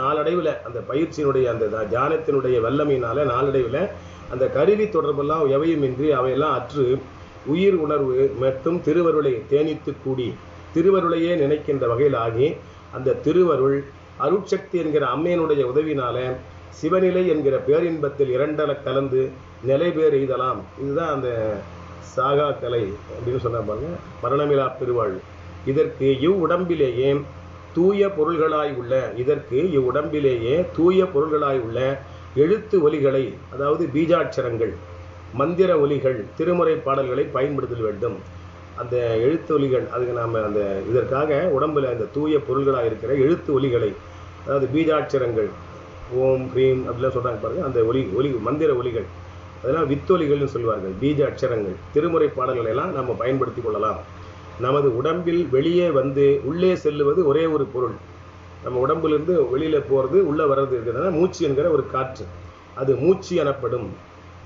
நாளடைவில் அந்த பயிற்சியினுடைய அந்த தியானத்தினுடைய வல்லமையினால நாளடைவில் அந்த கருவி தொடர்பெல்லாம் எவையுமின்றி அவையெல்லாம் அற்று உயிர் உணர்வு மற்றும் திருவருளை தேனித்து கூடி திருவருளையே நினைக்கின்ற வகையில் ஆகி அந்த திருவருள் அருட்சக்தி என்கிற அம்மையினுடைய உதவினால சிவநிலை என்கிற பேரின்பத்தில் இரண்டர கலந்து நிலை பேர் எய்தலாம். இதுதான் அந்த சாகா கலை அப்படின்னு சொன்ன பாருங்க, மரணமிலா பெருவாழ். இதற்கு இவ்வுடம்பிலேயே தூய பொருள்களாய் உள்ள எழுத்து ஒலிகளை, அதாவது பீஜாட்சரங்கள், மந்திர ஒலிகள், திருமுறை பாடல்களை பயன்படுத்த வேண்டும். அந்த எழுத்து ஒலிகள், அதுக்கு நாம் அந்த இதற்காக உடம்புல அந்த தூய பொருள்களாக இருக்கிற எழுத்து ஒலிகளை, அதாவது பீஜாட்சரங்கள், ஓம் ஹ்ரீம் அப்படிலாம் சொல்கிறாங்க பாருங்கள், அந்த ஒலி மந்திர ஒலிகள், அதெல்லாம் வித்தொலிகள்னு சொல்வார்கள். பீஜ அட்சரங்கள், திருமுறை பாடல்களை எல்லாம் நம்ம பயன்படுத்தி கொள்ளலாம். நமது உடம்பில் வெளியே வந்து உள்ளே செல்லுவது ஒரே ஒரு பொருள். நம்ம உடம்பிலிருந்து வெளியில் போகிறது உள்ளே வர்றது இருக்கிறதுனா மூச்சு என்கிற ஒரு காற்று, அது மூச்சு எனப்படும்.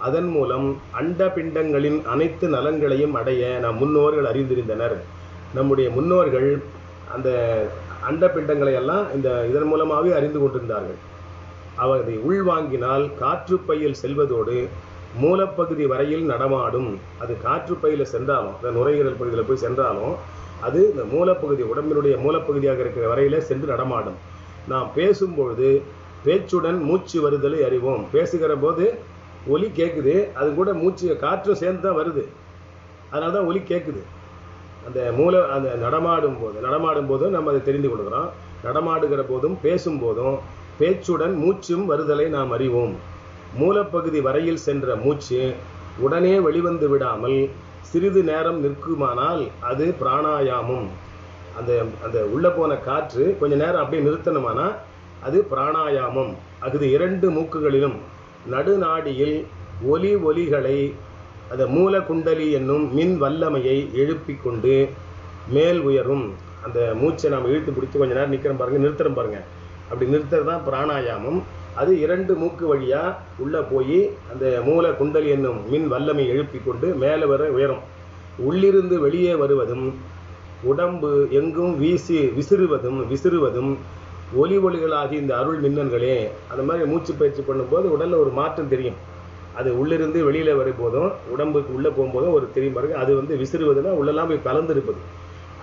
அதன் மூலம் அண்ட பிண்டங்களின் அனைத்து நலன்களையும் அடைய நம் முன்னோர்கள் அறிந்திருந்தனர். நம்முடைய முன்னோர்கள் அந்த அண்ட பிண்டங்களை எல்லாம் இதன் மூலமாகவே அறிந்து கொண்டிருந்தார்கள். அவரை உள்வாங்கினால் காற்று பையில் செல்வதோடு மூலப்பகுதி வரையில் நடமாடும். அது காற்று பையில் சென்றாலும், அந்த நுரையீரல் பகுதியில் போய் சென்றாலும், அது இந்த மூலப்பகுதி, உடம்பினுடைய மூலப்பகுதியாக இருக்கிற வரையில சென்று நடமாடும். நாம் பேசும்பொழுது பேச்சுடன் மூச்சு வருதலை அறிவோம். பேசுகிற போது ஒலி கேட்குது, அது கூட மூச்சு காற்றும் சேர்ந்து தான் வருது, அதனால தான் ஒலி கேட்குது. அந்த நடமாடும் போதும் நம்ம அதை தெரிந்து கொள்கிறோம். நடமாடுகிற போதும் பேசும்போதும் பேச்சுடன் மூச்சும் வருதலை நாம் அறிவோம். மூலப்பகுதி வரையில் சென்ற மூச்சு உடனே வெளிவந்து விடாமல் சிறிது நேரம் நிற்குமானால் அது பிராணாயாமம். அந்த உள்ள போன காற்று கொஞ்ச நேரம் அப்படியே நிறுத்தணுமானா அது பிராணாயாமம். அது இரண்டு மூக்குகளிலும் நடுநாடியில் ஒலிகளை அந்த மூல குண்டலி என்னும் மின் வல்லமையை எழுப்பி கொண்டு மேல் உயரும். அந்த மூச்சை நாம் இழுத்து பிடிச்சி கொஞ்ச நேரம் நிற்கிறோம் பாருங்க, நிறுத்துறோம் பாருங்க, அப்படி நிறுத்துறது தான் பிராணாயாமம். அது இரண்டு மூக்கு வழியாக உள்ளே போய் அந்த மூல குண்டலி என்னும் மின் வல்லமை எழுப்பி கொண்டு மேலே வர உயரும். உள்ளிருந்து வெளியே வருவதும் உடம்பு எங்கும் விசிறுவதும் ஒலிகளாகி இந்த அருள் மின்னல்களே. அந்த மாதிரி மூச்சு பயிற்சி பண்ணும்போது உடலில் ஒரு மாற்றம் தெரியும். அது உள்ளிருந்து வெளியில் வரும்போதும் உடம்புக்கு உள்ளே போகும்போதும் ஒரு தெரியும் பாருங்க. அது விசிறுவதுன்னா உள்ளெல்லாம் போய் கலந்துருப்பது.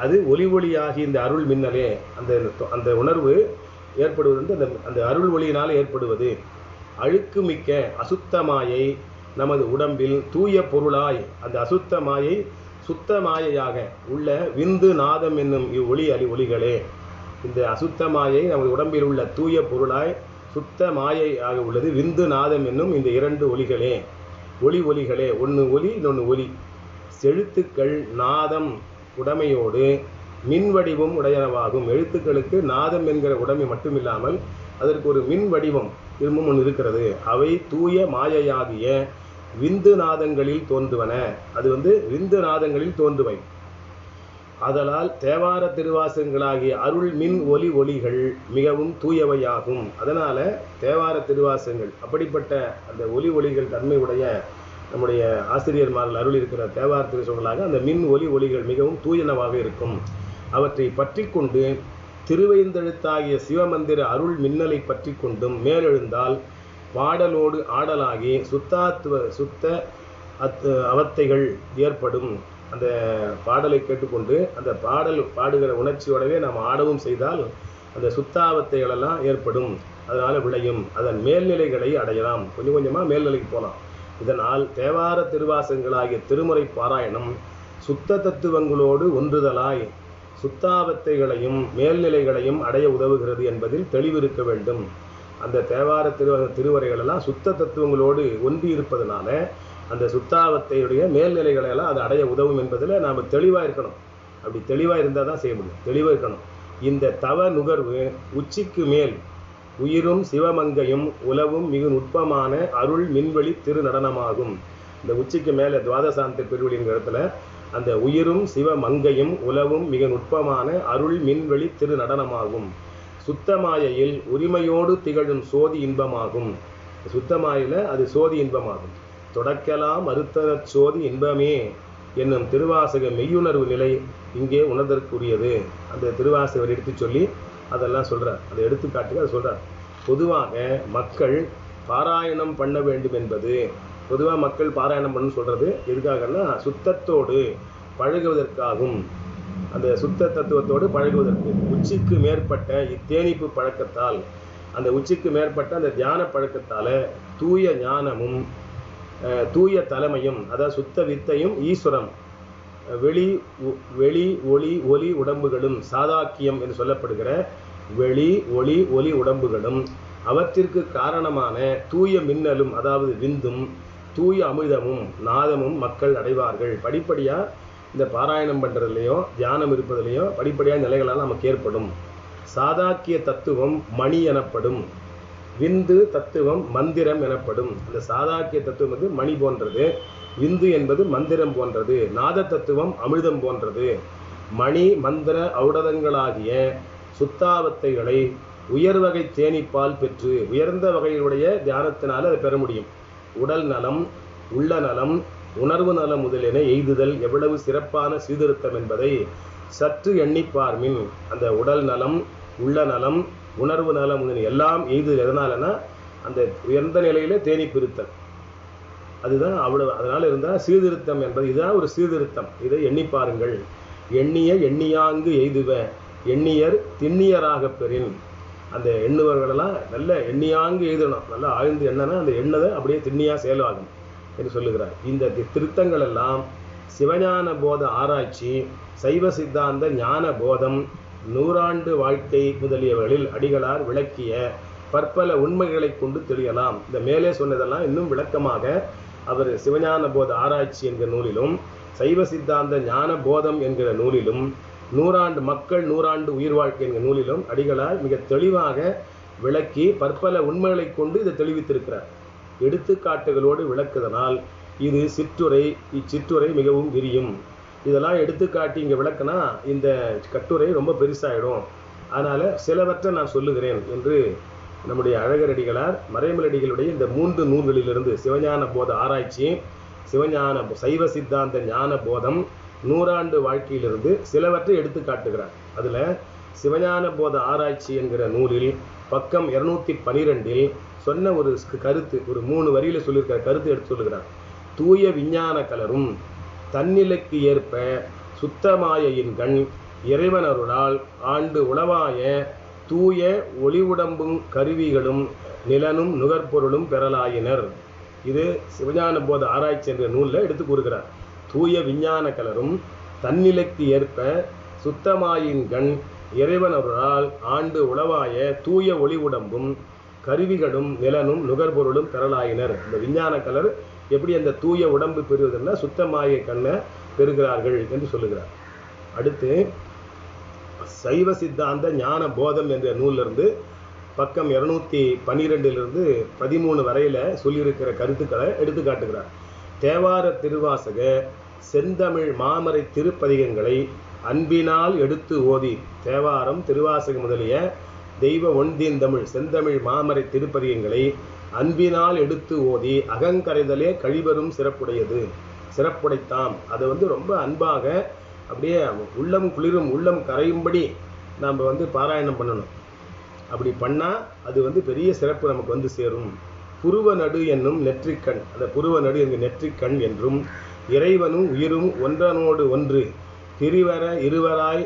அது ஒலியாகி இந்த அருள் மின்னலே, அந்த உணர்வு ஏற்படுவது அந்த அருள் ஒளியினால் ஏற்படுவது. அழுக்கு மிக்க அசுத்த மாயை நமது உடம்பில் தூய பொருளாய் அந்த அசுத்த மாயை சுத்த மாயையாக உள்ள விந்து நாதம் என்னும் ஒலிகளே. இந்த அசுத்த மாயை நமது உடம்பில் உள்ள தூய பொருளாய் சுத்த மாயையாக உள்ளது விந்து நாதம் என்னும் இந்த இரண்டு ஒலிகளே. ஒலிகளே, ஒன்று ஒலி இன்னொன்று ஒலி. செழுத்துக்கள் நாதம் உடைமையோடு மின் வடிவம் உடையனவாகும். எழுத்துக்களுக்கு நாதம் என்கிற உடைமை மட்டுமில்லாமல் அதற்கு ஒரு மின் வடிவம் திரும்பவும் ஒன்று இருக்கிறது. அவை தூய மாயையாகிய விந்து நாதங்களில் தோன்றுவன. அது விந்து நாதங்களில் தோன்றுவை. ஆதலால் தேவார திருவாசகங்களாகிய அருள் மின் ஒலிகள் மிகவும் தூயவையாகும். அதனால தேவார திருவாசகங்கள் அப்படிப்பட்ட அந்த ஒலிகள் தன்மை உடைய நம்முடைய ஆசிரியர்மார்கள் அருள் இருக்கிற தேவார திருவாசகங்களாக அந்த மின் ஒலிகள் மிகவும் தூயனவாக இருக்கும். அவற்றை பற்றி கொண்டு திருவைந்தெழுத்தாகிய சிவமந்திர அருள் மின்னலை பற்றி கொண்டும் மேலெழுந்தால் பாடலோடு ஆடலாகி சுத்த அவத்தைகள் ஏற்படும். அந்த பாடலை கேட்டுக்கொண்டு அந்த பாடல் பாடுகிற உணர்ச்சியோடவே நாம் ஆடவும் செய்தால் அந்த சுத்தாவத்தைகளெல்லாம் ஏற்படும். அதனால் விளையும். அதன் மேல்நிலைகளை அடையலாம். கொஞ்சம் கொஞ்சமாக மேல்நிலைக்கு போகலாம். இதனால் தேவார திருவாசகங்களாகிய திருமுறை பாராயணம் சுத்த தத்துவங்களோடு ஒன்றுதலாய் சுத்தாவத்தைகளையும் மேல்நிலைகளையும் அடைய உதவுகிறது என்பதில் தெளிவிருக்க வேண்டும். அந்த தேவார திருவரைகளெல்லாம் சுத்த தத்துவங்களோடு ஒன்றி இருப்பதனால அந்த சுத்தாவத்தையுடைய மேல்நிலைகளெல்லாம் அது அடைய உதவும் என்பதில் நாம் தெளிவாக இருக்கணும். அப்படி தெளிவாக இருந்தால் தான் செய்ய முடியும். தெளிவாக இருக்கணும். இந்த தவ நுகர்வு உச்சிக்கு மேல் உயிரும் சிவமங்கையும் உலவும் மிகு நுட்பமான அருள் மின்வெளி திரு நடனமாகும். இந்த உச்சிக்கு மேலே துவாதசாந்த பெருவெளிங்கிற இடத்துல அந்த உயிரும் சிவமங்கையும் உலவும் மிக நுட்பமான அருள் மின்வெளி திரு நடனமாகும். சுத்தமாயையில் உரிமையோடு திகழும் சோதி இன்பமாகும். சுத்தமாயில அது சோதி இன்பமாகும். தொடக்கலாம் அறுத்தரச் சோதி இன்பமே என்னும் திருவாசக மெய்யுணர்வு நிலை இங்கே உணர்தற்குரியது. அந்த திருவாசகர் எடுத்து சொல்லி அதெல்லாம் சொல்கிறார். அதை எடுத்துக்காட்டுக்கு அதை சொல்கிறார். பொதுவாக மக்கள் பாராயணம் பண்ண வேண்டும் என்பது, பொதுவாக மக்கள் பாராயணம் பண்ணு சொல்கிறது எதுக்காகன்னா சுத்தத்தோடு பழகுவதற்காகும். அந்த சுத்த தத்துவத்தோடு பழகுவதற்கு உச்சிக்கு மேற்பட்ட இத்தேனிப்பு பழக்கத்தால், அந்த உச்சிக்கு மேற்பட்ட அந்த தியான பழக்கத்தால் தூய ஞானமும் தூய தலைமையும், அதாவது சுத்த வித்தையும் ஈஸ்வரம் வெளி ஒளி ஒலி உடம்புகளும் சாதாக்கியம் என்று சொல்லப்படுகிற வெளி ஒளி ஒலி உடம்புகளும் அவற்றிற்கு காரணமான தூய மின்னலும் அதாவது விந்தும் தூய அமிர்தமும் நாதமும் மக்கள் அடைவார்கள். படிப்படியாக இந்த பாராயணம் பண்ணுறதுலையும் தியானம் இருப்பதிலையும் படிப்படியாக நிலைகளால் நமக்கு ஏற்படும். சாதாக்கிய தத்துவம் மணி எனப்படும். விந்து தத்துவம் மந்திரம் எனப்படும். அந்த சாதாக்கிய தத்துவம் வந்து மணி போன்றது, விந்து என்பது மந்திரம் போன்றது, நாத தத்துவம் அமிர்தம் போன்றது. மணி மந்திர ஔடதங்களாகிய சுத்தாவத்தைகளை உயர்வகை தேனிப்பால் பெற்று உயர்ந்த வகையுடைய தியானத்தினால் அதை பெற முடியும். உடல் நலம், உள்ள நலம், உணர்வு நலம் முதலியன எய்துதல் எவ்வளவு சிறப்பான சீர்திருத்தம் என்பதை சற்று எண்ணிப்பார்மின். அந்த உடல் நலம், உள்ள நலம், உணர்வு நலம் முதலிய எல்லாம் எய்துதல் எதனாலனா அந்த உயர்ந்த நிலையில தேனி பிரித்தல். அதுதான் அவ்வளவு. அதனால இருந்தால் சீர்திருத்தம் என்பது இதுதான் ஒரு சீர்திருத்தம். இதை எண்ணி பாருங்கள். எண்ணிய எண்ணியாங்கு எய்துவ எண்ணியர் திண்ணியராக பெறின். அந்த எண்ணுவர்களெல்லாம் நல்ல எண்ணியாங்கு எழுதணும். நல்லா ஆழ்ந்து எண்ணனா அந்த எண்ணதை அப்படியே திண்ணியா செயலாகும் என்று சொல்லுகிறார். இந்த திருத்தங்கள் எல்லாம் சிவஞான போத ஆராய்ச்சி, சைவ சித்தாந்த ஞான போதம், நூறாண்டு வாழ்க்கை முதலியவர்களில் அடிகளார் விளக்கிய பற்பல உண்மைகளை கொண்டு தெரியலாம். இந்த மேலே சொன்னதெல்லாம் இன்னும் விளக்கமாக அவர் சிவஞான போத ஆராய்ச்சி என்கிற நூலிலும் சைவ சித்தாந்த ஞான போதம் என்கிற நூலிலும் நூறாண்டு மக்கள் நூறாண்டு உயிர் வாழ்க்கை என்கிற நூலிலும் அடிகளார் மிக தெளிவாக விளக்கி பற்பல உண்மைகளை கொண்டு இதை தெளிவித்திருக்கிறார். எடுத்துக்காட்டுகளோடு விளக்குதனால் இது சிற்றுரை. இச்சிற்றுரை மிகவும் விரியும். இதெல்லாம் எடுத்துக்காட்டி இங்கே விளக்குனா இந்த கட்டுரை ரொம்ப பெருசாகிடும். அதனால் சிலவற்றை நான் சொல்லுகிறேன் என்று நம்முடைய அழகரடிகளார் மறைமலடிகளுடைய இந்த 3 நூல்களிலிருந்து சிவஞான போத ஆராய்ச்சி, சிவஞான சைவ சித்தாந்த ஞான போதம், நூறாண்டு வாழ்க்கையிலிருந்து சிலவற்றை எடுத்து காட்டுகிறார். அதில் சிவஞான போத ஆராய்ச்சி என்கிற நூலில் பக்கம் 212 சொன்ன ஒரு கருத்து, ஒரு 3 வரியில் சொல்லியிருக்கிற கருத்து எடுத்து சொல்லுகிறார். தூய விஞ்ஞான கலரும் தன்னிலைக்கு ஏற்ப சுத்தமாயின் கண் இறைவனருளால் ஆண்டு உளவாய தூய ஒளிவுடம்பும் கருவிகளும் நிலனும் நுகர்பொருளும் பெறலாயினர். இது சிவஞான போத ஆராய்ச்சி என்ற நூலில் எடுத்து கூறுகிறார். தூய விஞ்ஞான கலரும் தன்னிலைக்கு ஏற்ப சுத்தமாயின் கண் இறைவனருளால் ஆண்டு உளவாய தூய ஒளி உடம்பும் கருவிகளும் நிலனும் நுகர்பொருளும் பெறலாயினர். இந்த விஞ்ஞான கலர் எப்படி அந்த தூய உடம்பு பெறுவதுன்னா சுத்தமாய கண்ணை பெறுகிறார்கள் என்று சொல்லுகிறார். அடுத்து சைவ சித்தாந்த ஞான போதம் என்ற நூலிலிருந்து பக்கம் 212 13 வரையில் சொல்லியிருக்கிற கருத்துக்களை எடுத்து காட்டுகிறார். தேவார திருவாசக செந்தமிழ் மாமரை திருப்பதிகங்களை அன்பினால் எடுத்து ஓதி, தேவாரம் திருவாசகம் முதலிய தெய்வ ஒன்தீந்தமிழ் செந்தமிழ் மாமரை திருப்பதிகங்களை அன்பினால் எடுத்து ஓதி அகங்கரைதலே கழிவரும் சிறப்புடையது. சிறப்புடைத்தாம். அதை ரொம்ப அன்பாக அப்படியே உள்ளம் குளிரும் உள்ளம் கரையும்படி நாம் பாராயணம் பண்ணணும். அப்படி பண்ணால் அது பெரிய சிறப்பு நமக்கு சேரும். புருவ நடு என்னும் நெற்றிக்கண், அந்த புருவ நடு என்கிற நெற்றிக்கண் என்றும் இறைவனும் உயிரும் ஒன்றனோடு ஒன்று பிரிவர இருவராய்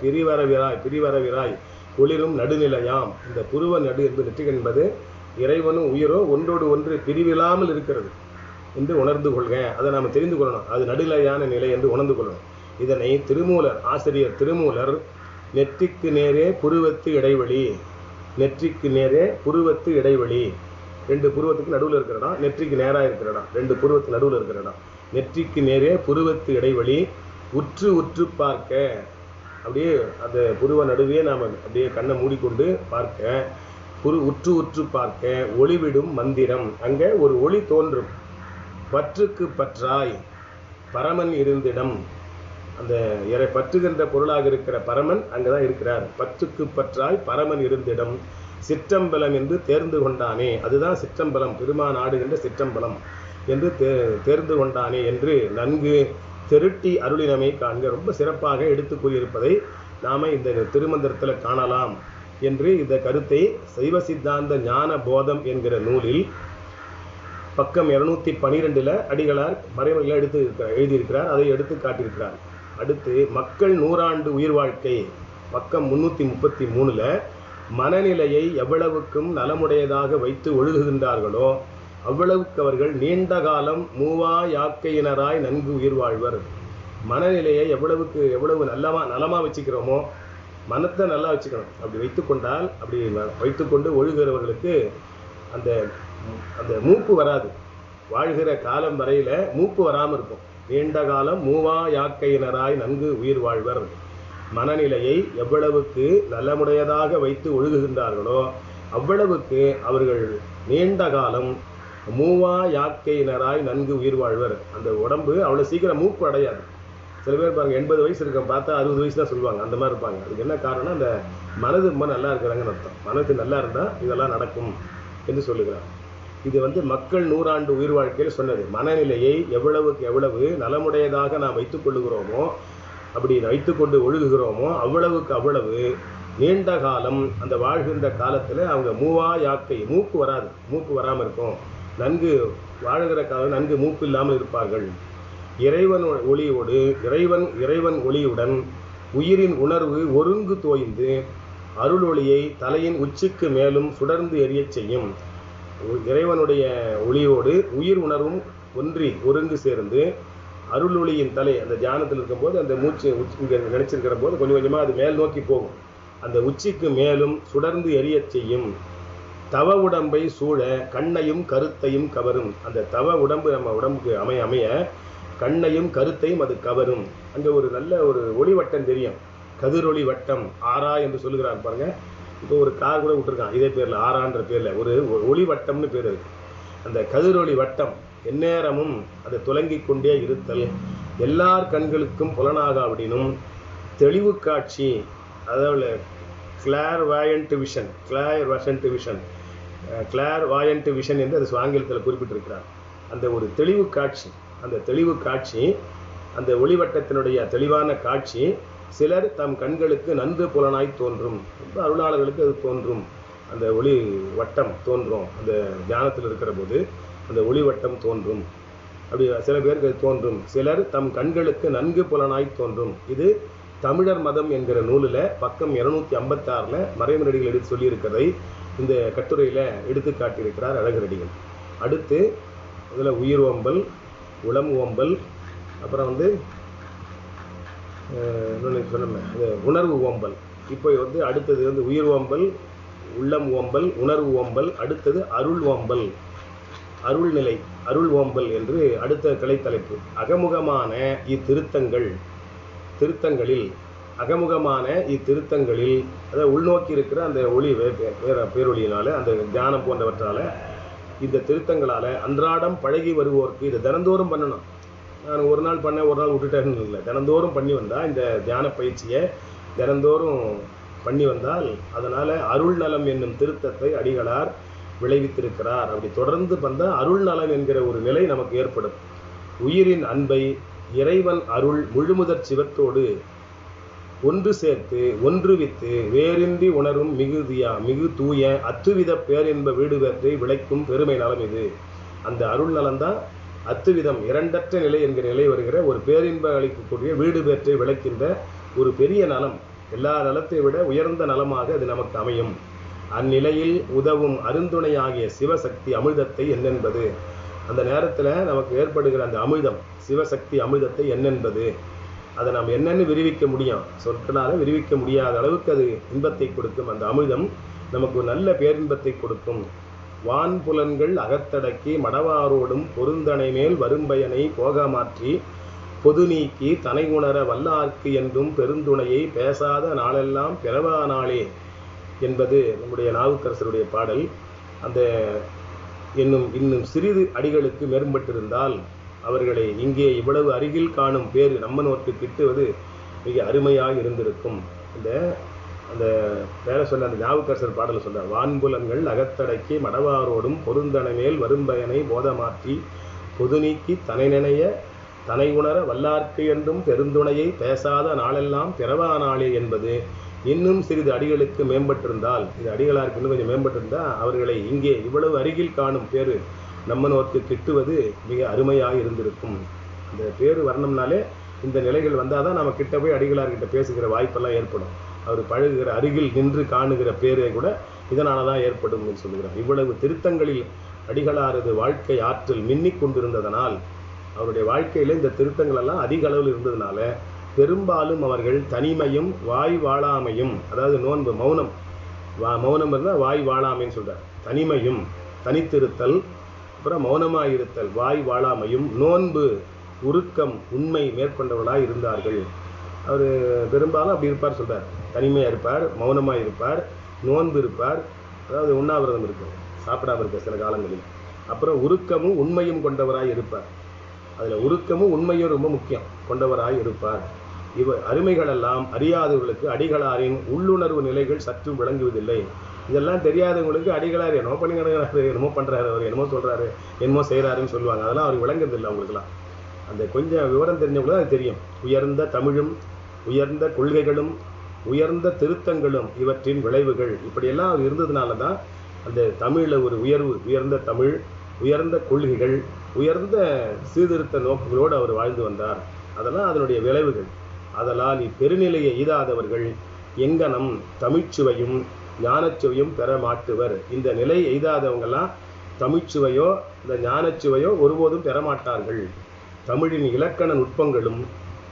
பிரிவரவிராய் குளிரும் நடுநிலையாம். இந்த புருவ நடு என்பது நெற்றிக்கண் என்பது இறைவனும் உயிரோ ஒன்றோடு ஒன்று பிரிவில்லாமல் இருக்கிறது என்று உணர்ந்து கொள்க. அதை நாம் தெரிந்து கொள்ளணும். அது நடுநிலையான நிலை என்று உணர்ந்து கொள்ளணும். இதனை திருமூலர், ஆசிரியர் திருமூலர் நெற்றிக்கு நேரே புருவத்து இடைவெளி, நெற்றிக்கு நேரே புருவத்து இடைவெளி, 2 புருவத்துக்கு நடுவில் இருக்கிற இடம், நெற்றிக்கு நேராக இருக்கிற இடம், 2 புருவத்துக்கு நடுவில் இருக்கிற இடம், நெற்றிக்கு நேரே புருவத்து இடைவெளி உற்று உற்று பார்க்க. அப்படியே அந்த புருவ நடுவே நாம் அப்படியே கண்ணை மூடிக்கொண்டு பார்க்க உற்று உற்று பார்க்க ஒளிவிடும் மந்திரம். அங்கே ஒரு ஒளி தோன்றும். பற்றுக்கு பற்றாய் பரமன் இருந்திடம். அந்த பற்றுகின்ற பொருளாக இருக்கிற பரமன் அங்கதான் இருக்கிறார். பற்றுக்கு பற்றாய் பரமன் இருந்திடம் சிற்றம்பலம் என்று தேர்ந்து கொண்டானே. அதுதான் சிற்றம்பலம், பெருமான் ஆடுகின்ற சிற்றம்பலம் என்று தேர்ந்து கொண்டானே என்று நன்கு திருட்டி அருளினமை காண்க. ரொம்ப சிறப்பாக எடுத்து கூறியிருப்பதை நாம இந்த திருமந்திரத்தில் காணலாம் என்று இந்த கருத்தை சைவ சித்தாந்த ஞான போதம் என்கிற நூலில் பக்கம் 212 அடிகளார் மறைமுறையில் எழுதியிருக்கிறார். அதை எடுத்து காட்டியிருக்கிறார். அடுத்து மக்கள் 100 ஆண்டு உயிர் வாழ்க்கை பக்கம் 333 மனநிலையை எவ்வளவுக்கும் நலமுடையதாக வைத்து ஒழுகுகின்றார்களோ அவ்வளவுக்கு அவர்கள் நீண்ட காலம் மூவா யாக்கையினராய் நன்கு உயிர் வாழ்வர். மனநிலையை எவ்வளவு நலமா வச்சுக்கிறோமோ, மனத்தை நல்லா வச்சுக்கணும். அப்படி வைத்துக்கொண்டால், அப்படி வைத்துக்கொண்டு ஒழுகிறவர்களுக்கு அந்த அந்த மூப்பு வராது. வாழ்கிற காலம் வரையில மூப்பு வராமல் இருக்கும். நீண்ட காலம் மூவா யாக்கையினராய் நன்கு உயிர் வாழ்வர். மனநிலையை எவ்வளவுக்கு நலமுடையதாக வைத்து ஒழுகுகின்றார்களோ அவ்வளவுக்கு அவர்கள் நீண்ட காலம் மூவா யாக்கையினராய் நன்கு உயிர் வாழ்வர். அந்த உடம்பு அவ்வளோ சீக்கிரம் மூப்பு அடையாது. சில பேர் பாருங்க 80 வயசு இருக்க பார்த்தா 60 வயசு தான் சொல்லுவாங்க. அந்த மாதிரி இருப்பாங்க. அதுக்கு என்ன காரணம்? அந்த மனது ரொம்ப நல்லா இருக்கிறாங்கன்னு அர்த்தம். மனது நல்லா இருந்தால் இதெல்லாம் நடக்கும் என்று சொல்லுகிறார். இது மக்கள் 100 ஆண்டு உயிர் வாழ்க்கையில் சொன்னது. மனநிலையை எவ்வளவுக்கு எவ்வளவு நலமுடையதாக நாம் வைத்துக் கொள்ளுகிறோமோ, அப்படி வைத்துக்கொண்டு ஒழுகுகிறோமோ அவ்வளவுக்கு அவ்வளவு நீண்ட காலம் அந்த வாழ்கின்ற காலத்தில் அவங்க மூவா யாக்கை மூப்பு வராது. மூப்பு வராமல் இருக்கும். நன்கு வாழ்கிற காலம் நன்கு மூப்பு இல்லாமல் இருப்பார்கள். இறைவன் ஒளியோடு இறைவன் ஒளியுடன் உயிரின் உணர்வு ஒருங்கு தோய்ந்து அருள் ஒளியை தலையின் உச்சிக்கு மேலும் சுடர்ந்து எரியச் செய்யும். இறைவனுடைய ஒளியோடு உயிர் உணர்வும் ஒருங்கு சேர்ந்து அருள் ஒளியின் தலை அந்த தியானத்தில் இருக்கும்போது அந்த மூச்சு இங்கே நினைச்சிருக்கிற போது கொஞ்சம் கொஞ்சமாக அது மேல் நோக்கி போகும். அந்த உச்சிக்கு மேலும் சுடர்ந்து எரியச் செய்யும். தவ உடம்பை சூழ கண்ணையும் கருத்தையும் கவரும். அந்த தவ உடம்பு நம்ம உடம்புக்கு அமைய கண்ணையும் கருத்தையும் அது கவரும். அங்கே ஒரு நல்ல ஒரு ஒளிவட்டம் தெரியும். கதிரொளி வட்டம் ஆரா என்று சொல்லுகிறார் பாருங்க. இப்போ ஒரு கார் கூட விட்டுருக்கான் இதே பேரில், ஆரான்ற பேரில் ஒரு ஒளிவட்டம்னு பேர் இருக்கு. அந்த கதிரொளி வட்டம் எந்நேரமும் அதை துலங்கிக் கொண்டே இருத்தல் எல்லார் கண்களுக்கும் புலனாகாவிடினும் தெளிவு காட்சி, அதாவது கிளார்வாயண்ட் விஷன் என்று அது ஆங்கிலத்தில் குறிப்பிட்டிருக்கிறார். அந்த ஒரு தெளிவு காட்சி, அந்த தெளிவு காட்சி, அந்த ஒளிவட்டத்தினுடைய தெளிவான காட்சி சிலர் தம் கண்களுக்கு நன்கு புலனாய் தோன்றும். அருளாளர்களுக்கு அது தோன்றும். அந்த ஒளி வட்டம் தோன்றும். அந்த தியானத்தில் இருக்கிற போது அந்த ஒளிவட்டம் தோன்றும். அப்படி சில பேருக்கு அது தோன்றும். சிலர் தம் கண்களுக்கு நன்கு புலனாய் தோன்றும். இது தமிழர் மதம் என்கிற நூலில் பக்கம் 256 மறைமலடிகள் எடுத்து சொல்லியிருக்கிறதை இந்த கட்டுரையில் எடுத்து காட்டியிருக்கிறார் அழகரடிகள். அடுத்து இதில் உயிர் ஓம்பல், உளம் ஓம்பல், அப்புறம் சொன்னேன் உணர்வு ஓம்பல். இப்போ அடுத்தது உயிர் ஓம்பல், உள்ளம் ஓம்பல், உணர்வு ஓம்பல். அடுத்தது அருள் ஓம்பல், அருள்நிலை, அருள் ஓம்பல் என்று அடுத்த கிளைத்தலைப்பு. அகமுகமான திருத்தங்களில் அகமுகமான இத்திருத்தங்களில் அதாவது உள்நோக்கி இருக்கிற அந்த ஒளி பேரொளியினால அந்த தியானம் போன்றவற்றால இந்த திருத்தங்களால் அன்றாடம் பழகி வருவோருக்கு இதை தினந்தோறும் பண்ணணும். நான் ஒரு நாள் பண்ண ஒரு நாள் விட்டுட்டேன்னு இல்லை. தினந்தோறும் பண்ணி வந்தால் இந்த தியான பயிற்சியை தினந்தோறும் பண்ணி வந்தால் அதனால் அருள் நலம் என்னும் திருத்தத்தை அடிகளார் விளைவித்திருக்கிறார். அப்படி தொடர்ந்து வந்தால் அருள் நலம் என்கிற ஒரு நிலை நமக்கு ஏற்படும். உயிரின் அன்பை இறைவன் அருள் முழுமுதற் சிவத்தோடு ஒன்று சேர்த்து ஒன்றுவித்து வேறின்றி உணரும் மிகு தூய அத்துவித பேரின்ப வீடு பெற்றை விளைக்கும் பெருமை நலம் இது. அந்த அருள் நலம்தான் அத்துவிதம் இரண்டற்ற நிலை என்கிற நிலை வருகிற ஒரு பேரின்ப அளிக்கக்கூடிய வீடு பெற்றை விளைக்கின்ற ஒரு பெரிய நலம். எல்லா நலத்தை விட உயர்ந்த நலமாக அது நமக்கு அமையும். அந்நிலையில் உதவும் அருந்துணையாகிய சிவசக்தி அமிர்தத்தை என்னென்பது. அந்த நேரத்தில் நமக்கு ஏற்படுகிற அந்த அமிர்தம், சிவசக்தி அமிர்தத்தை என்னென்பது, அதை நாம் என்னென்னு விரிவிக்க முடியும், சொற்களால் விரிவிக்க முடியாத அளவுக்கு அது இன்பத்தை கொடுக்கும். அந்த அமிர்தம் நமக்கு நல்ல பேரின்பத்தை கொடுக்கும். வான் புலன்கள் அகத்தடக்கி மடவாரோடும் பொருந்தனை மேல் வரும்பயனை போக மாற்றி பொது நீக்கி தனை உணர வல்லார்க்கு என்றும் பெருந்துணையை பேசாத நாளெல்லாம் பிறவா நாளே என்பது நம்முடைய நாவுக்கரசருடைய பாடல். அந்த இன்னும் சிறிது அடிகளுக்கு மேம்பட்டிருந்தால் அவர்களை இங்கே இவ்வளவு அருகில் காணும் பேறு நம்மனோர்க்கு கிட்டுவது மிக அருமையாக இருந்திருக்கும். அந்த வேலை சொன்ன அந்த நாவுக்கரசர் பாடலை சொல்றார். வான்புலன்கள் அகத்தடக்கி மடவாரோடும் பொருந்தனமேல் வரும்பயனை போதமாற்றி பொது நீக்கி தனை நினைய தனை உணர வல்லார்க்கு என்றும் பெருந்துணையை பேசாத நாளெல்லாம் பிறவா நாளே என்பது இன்னும் சிறிது அடிகளுக்கு மேம்பட்டிருந்தால், இது அடிகளாருக்கு இன்னும் கொஞ்சம் மேம்பட்டிருந்தால் அவர்களை இங்கே இவ்வளவு அருகில் காணும் பேரு நம்மனோர்க்கு கிட்டுவது மிக அருமையாக இருந்திருக்கும். அந்த பேரு வரணும்னாலே இந்த நிலைகள் வந்தால் தான் நம்ம கிட்ட போய் அடிகளார்கிட்ட பேசுகிற வாய்ப்பெல்லாம் ஏற்படும். அவர் பழகுகிற அருகில் நின்று காணுகிற பேரை கூட இதனால தான் ஏற்படும் என்று சொல்லுகிறார். இவ்வளவு திருத்தங்களில் அடிகளாரது வாழ்க்கை ஆற்றல் மின்னிக் கொண்டிருந்ததனால், அவருடைய வாழ்க்கையில் இந்த திருத்தங்கள் எல்லாம் அதிக அளவில் இருந்ததுனால பெரும்பாலும் அவர்கள் தனிமையும் வாய் வாழாமையும், அதாவது நோன்பு மௌனம் இருந்தால் வாய் வாழாமைன்னு சொல்கிறார். தனிமையும் தனித்திருத்தல், அப்புறம் மௌனமாயிருத்தல், வாய் வாழாமையும், நோன்பு உருக்கம் உண்மை மேற்கொண்டவர்களாக இருந்தார்கள். அவர் பெரும்பாலும் அப்படி இருப்பார் சொல்கிறார். தனிமையாக இருப்பார், மௌனமாக இருப்பார், நோன்பு இருப்பார், அதாவது உண்ணாவிரதம் இருக்கும், சாப்பிடாம இருப்பார் சில காலங்களில். அப்புறம் உருக்கமும் உண்மையும் கொண்டவராய் இருப்பார். அதில் உருக்கமும் உண்மையும் ரொம்ப முக்கியம், கொண்டவராய் இருப்பார். அருமைகளெல்லாம் அறியாதவர்களுக்கு அடிகளாரின் உள்ளுணர்வு நிலைகள் சற்றும் விளங்குவதில்லை. இதெல்லாம் தெரியாதவங்களுக்கு அடிகளார் என்னமோ பண்ணிக்கிறாரு, என்னமோ பண்ணுறாரு, அவர் என்னமோ சொல்கிறாரு, என்னமோ செய்கிறாருன்னு சொல்லுவாங்க. அதெல்லாம் அவருக்கு விளங்குறதில்லை. அவங்களுக்குலாம் அந்த கொஞ்சம் விவரம் தெரிஞ்சவங்களுக்கு தான் அது தெரியும். உயர்ந்த தமிழும் உயர்ந்த கொள்கைகளும் உயர்ந்த திருத்தங்களும் இவற்றின் விளைவுகள் இப்படியெல்லாம் அவர் இருந்ததுனால தான் அந்த தமிழில் ஒரு உயர்வு, உயர்ந்த தமிழ், உயர்ந்த கொள்கைகள், உயர்ந்த சீர்திருத்த நோக்குகளோடு அவர் வாழ்ந்து வந்தார். அதெல்லாம் அதனுடைய விளைவுகள். அதனால் இப்பெருநிலையை எய்தாதவர்கள் எங்கனம் தமிழ்ச்சுவையும் ஞானச்சுவையும் பெற மாட்டுவர். இந்த நிலை எய்தாதவங்கெல்லாம் தமிழ்ச்சுவையோ இந்த ஞானச்சுவையோ ஒருபோதும் பெறமாட்டார்கள். தமிழின் இலக்கண நுட்பங்களும்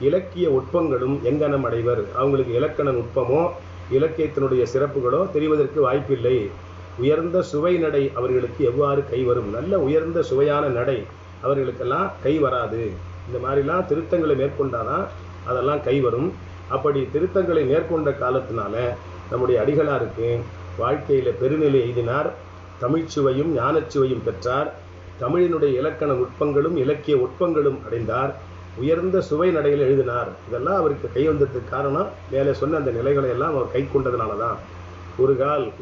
இலக்கிய உட்பங்களும் எங்கனம் அடைவர். அவங்களுக்கு இலக்கண நுட்பமோ இலக்கியத்தினுடைய சிறப்புகளோ தெரிவதற்கு வாய்ப்பில்லை. உயர்ந்த சுவை நடை அவர்களுக்கு எவ்வாறு கைவரும்? நல்ல உயர்ந்த சுவையான நடை அவர்களுக்கெல்லாம் கை வராது. இந்த மாதிரிலாம் திருத்தங்களை மேற்கொண்டாதான் அதெல்லாம் கைவரும். அப்படி திருத்தங்களை மேற்கொண்ட காலத்தினால நம்முடைய அடிகளாருக்கு வாழ்க்கையில் பெருநிலை எய்தினார். தமிழ்ச்சுவையும் ஞானச்சுவையும் பெற்றார். தமிழினுடைய இலக்கண நுட்பங்களும் இலக்கிய உட்பங்களும் அடைந்தார். உயர்ந்த சுவை நடையில் எழுதினார். இதெல்லாம் அவருக்கு கை வந்ததுக்கு காரணம் மேலே சொன்ன அந்த நிலைகளை எல்லாம் அவர் கை கொண்டதுனால தான்.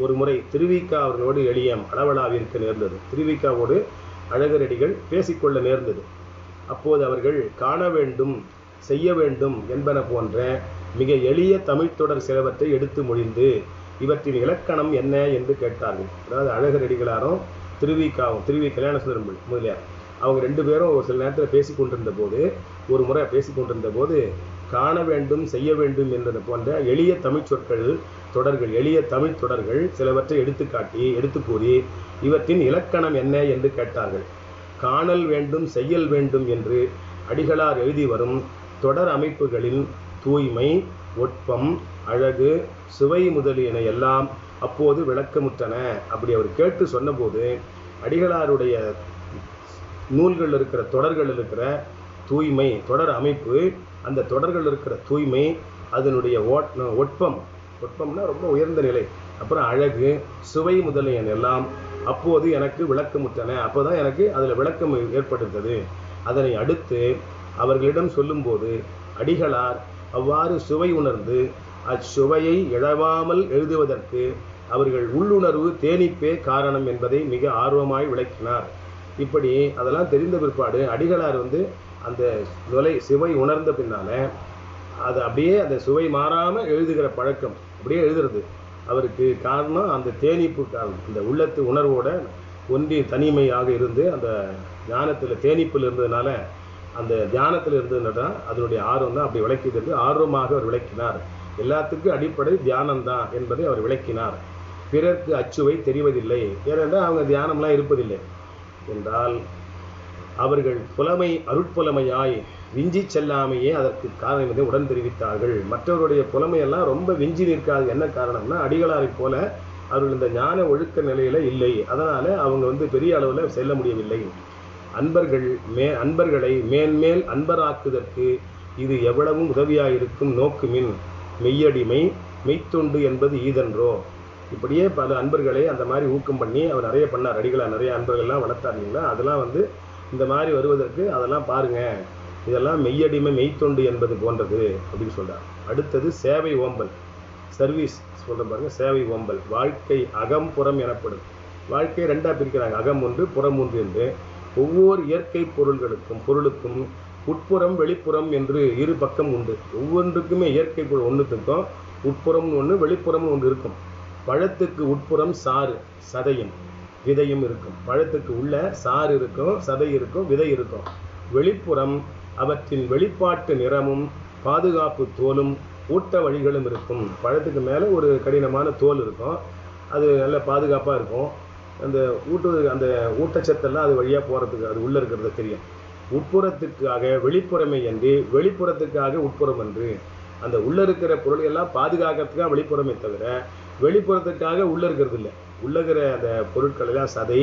ஒரு முறை திருவிக்கா அவர்களோடு எளியம் அளவலாவிற்கு நேர்ந்தது. திருவிக்காவோடு அழகரடிகள் பேசிக்கொள்ள நேர்ந்தது. அப்போது அவர்கள் காண வேண்டும், செய்ய வேண்டும் என்பன போன்ற மிக எளிய தமிழ்த்தொடர் சிலவற்றை எடுத்து மொழிந்து இவற்றின் இலக்கணம் என்ன என்று கேட்டார்கள். அதாவது அழகரடிகளாரும் திருவி கல்யாணசுந்தரம் முதலியார் அவங்க ரெண்டு பேரும் ஒரு சில நேரத்தில் பேசி கொண்டிருந்த போது, ஒரு முறை பேசி கொண்டிருந்த போது காண வேண்டும், செய்ய வேண்டும் என்பது போன்ற எளிய தமிழ் சொற்கள் தொடர்கள், எளிய தமிழ் தொடர்கள் சிலவற்றை எடுத்து கூறி இவற்றின் இலக்கணம் என்ன என்று கேட்டார்கள். காணல் வேண்டும், செய்யல் வேண்டும் என்று அடிகளார் எழுதி வரும் தொடர் அமைப்புகளின் தூய்மை, ஒட்பம், அழகு, சுவை முதலியன எல்லாம் அப்போது விளக்கமுற்றன. அப்படி அவர் கேட்டு சொன்னபோது அடிகளாருடைய நூல்கள் இருக்கிற தொடர்கள் இருக்கிற தூய்மை, தொடர் அமைப்பு, அந்த தொடர்கள் இருக்கிற தூய்மை, அதனுடைய ஒட்பம்னா ரொம்ப உயர்ந்த நிலை, அப்புறம் அழகு, சுவை முதலியன எல்லாம் அப்போது எனக்கு விளக்கமுற்றன. அப்போ தான் எனக்கு அதில் விளக்கம் ஏற்பட்டிருந்தது. அதனை அடுத்து அவர்களிடம் சொல்லும்போது அடிகளார் அவ்வாறு சுவை உணர்ந்து அச்சுவையை இழவாமல் எழுதுவதற்கு அவர்கள் உள்ளுணர்வு தேனிப்பே காரணம் என்பதை மிக ஆர்வமாய் விளக்கினார். இப்படி அதெல்லாம் தெரிந்த பிற்பாடு அடிகளார் அந்த சுவை உணர்ந்த பின்னால அது அப்படியே அந்த சுவை மாறாமல் எழுதுகிற பழக்கம், அப்படியே எழுதுறது அவருக்கு காரணம் அந்த தேனிப்பு, அந்த உள்ளத்து உணர்வோட ஒன்றி தனிமையாக இருந்து அந்த ஞானத்தில் தேனிப்பில் இருந்ததுனால, அந்த தியானத்தில் இருந்ததுனால அதனுடைய ஆர்வம் தான் அப்படி விளக்கியது என்று ஆர்வமாக அவர் விளக்கினார். எல்லாத்துக்கும் அடிப்படை தியானம்தான் என்பதை அவர் விளக்கினார். பிறர்க்கு அச்சுவை தெரிவதில்லை, ஏனென்றால் அவங்க தியானம்லாம் இருப்பதில்லை என்றால் அவர்கள் புலமை அருட்புலமையாய் விஞ்சி செல்லாமையே அதற்கு காரணம் என்று உடன் தெரிவித்தார்கள். மற்றவருடைய புலமையெல்லாம் ரொம்ப விஞ்சி நிற்காது. என்ன காரணம்னா அடிகளாரை போல அவர்கள் இந்த ஞான ஒழுக்க நிலையில இல்லை. அதனால அவங்க பெரிய அளவில் செல்ல முடியவில்லை. அன்பர்களை மேன்மேல் அன்பராக்குதற்கு இது எவ்வளவும் உதவியாயிருக்கும் நோக்குமின் மெய்யடிமை மெய்த்தொண்டு என்பது ஈதன்றோ. இப்படியே பல அன்பர்களை அந்த மாதிரி ஊக்கம் பண்ணி அவர் நிறைய பண்ணார். அடிகளார் நிறைய அன்பர்கள்லாம் வளர்த்தாருங்களா, அதெல்லாம் வந்து இந்த மாதிரி வருவதற்கு அதெல்லாம் பாருங்க, இதெல்லாம் மெய்யடிமை மெய்த்தொண்டு என்பது போன்றது அப்படின்னு சொல்றார். அடுத்தது சேவை ஓம்பல், சர்வீஸ் சொல்ற பாருங்க. சேவை ஓம்பல் வாழ்க்கை அகம் புறம் எனப்படும். வாழ்க்கையை ரெண்டா பிரிக்கிறாங்க, அகம் ஒன்று புறம் ஒன்று என்று. ஒவ்வொரு இயற்கை பொருளுக்கும் உட்புறம் வெளிப்புறம் என்று இரு பக்கம் உண்டு. ஒவ்வொன்றுக்குமே இயற்கை பொருள் ஒன்றுத்துக்கும் உட்புறம் ஒன்று வெளிப்புறம் ஒன்று இருக்கும். பழத்துக்கு உட்புறம் சாறு சதையும் விதையும் இருக்கும். பழத்துக்கு உள்ள சாறு இருக்கும், சதை இருக்கும், விதை இருக்கும். வெளிப்புறம் அவற்றின் வெளிப்பாட்டு நிறமும் பாதுகாப்பு தோலும் ஊட்ட வழிகளும் இருக்கும். பழத்துக்கு மேலே ஒரு கடினமான தோல் இருக்கும், அது நல்ல பாதுகாப்பாக இருக்கும். அந்த அந்த ஊட்டச்சத்தெல்லாம் அது வழியாக போகிறதுக்கு அது உள்ளே இருக்கிறது தெரியும். உட்புறத்துக்காக வெளிப்புறமை என்று, வெளிப்புறத்துக்காக உட்புறம் என்று. அந்த உள்ளே இருக்கிற பொருள் எல்லாம் பாதுகாக்கிறதுக்காக வெளிப்புறமே தவிர வெளிப்புறத்துக்காக உள்ளே இருக்கிறது இல்லை. உள்ளகிற அந்த பொருட்கள் எல்லாம் சதை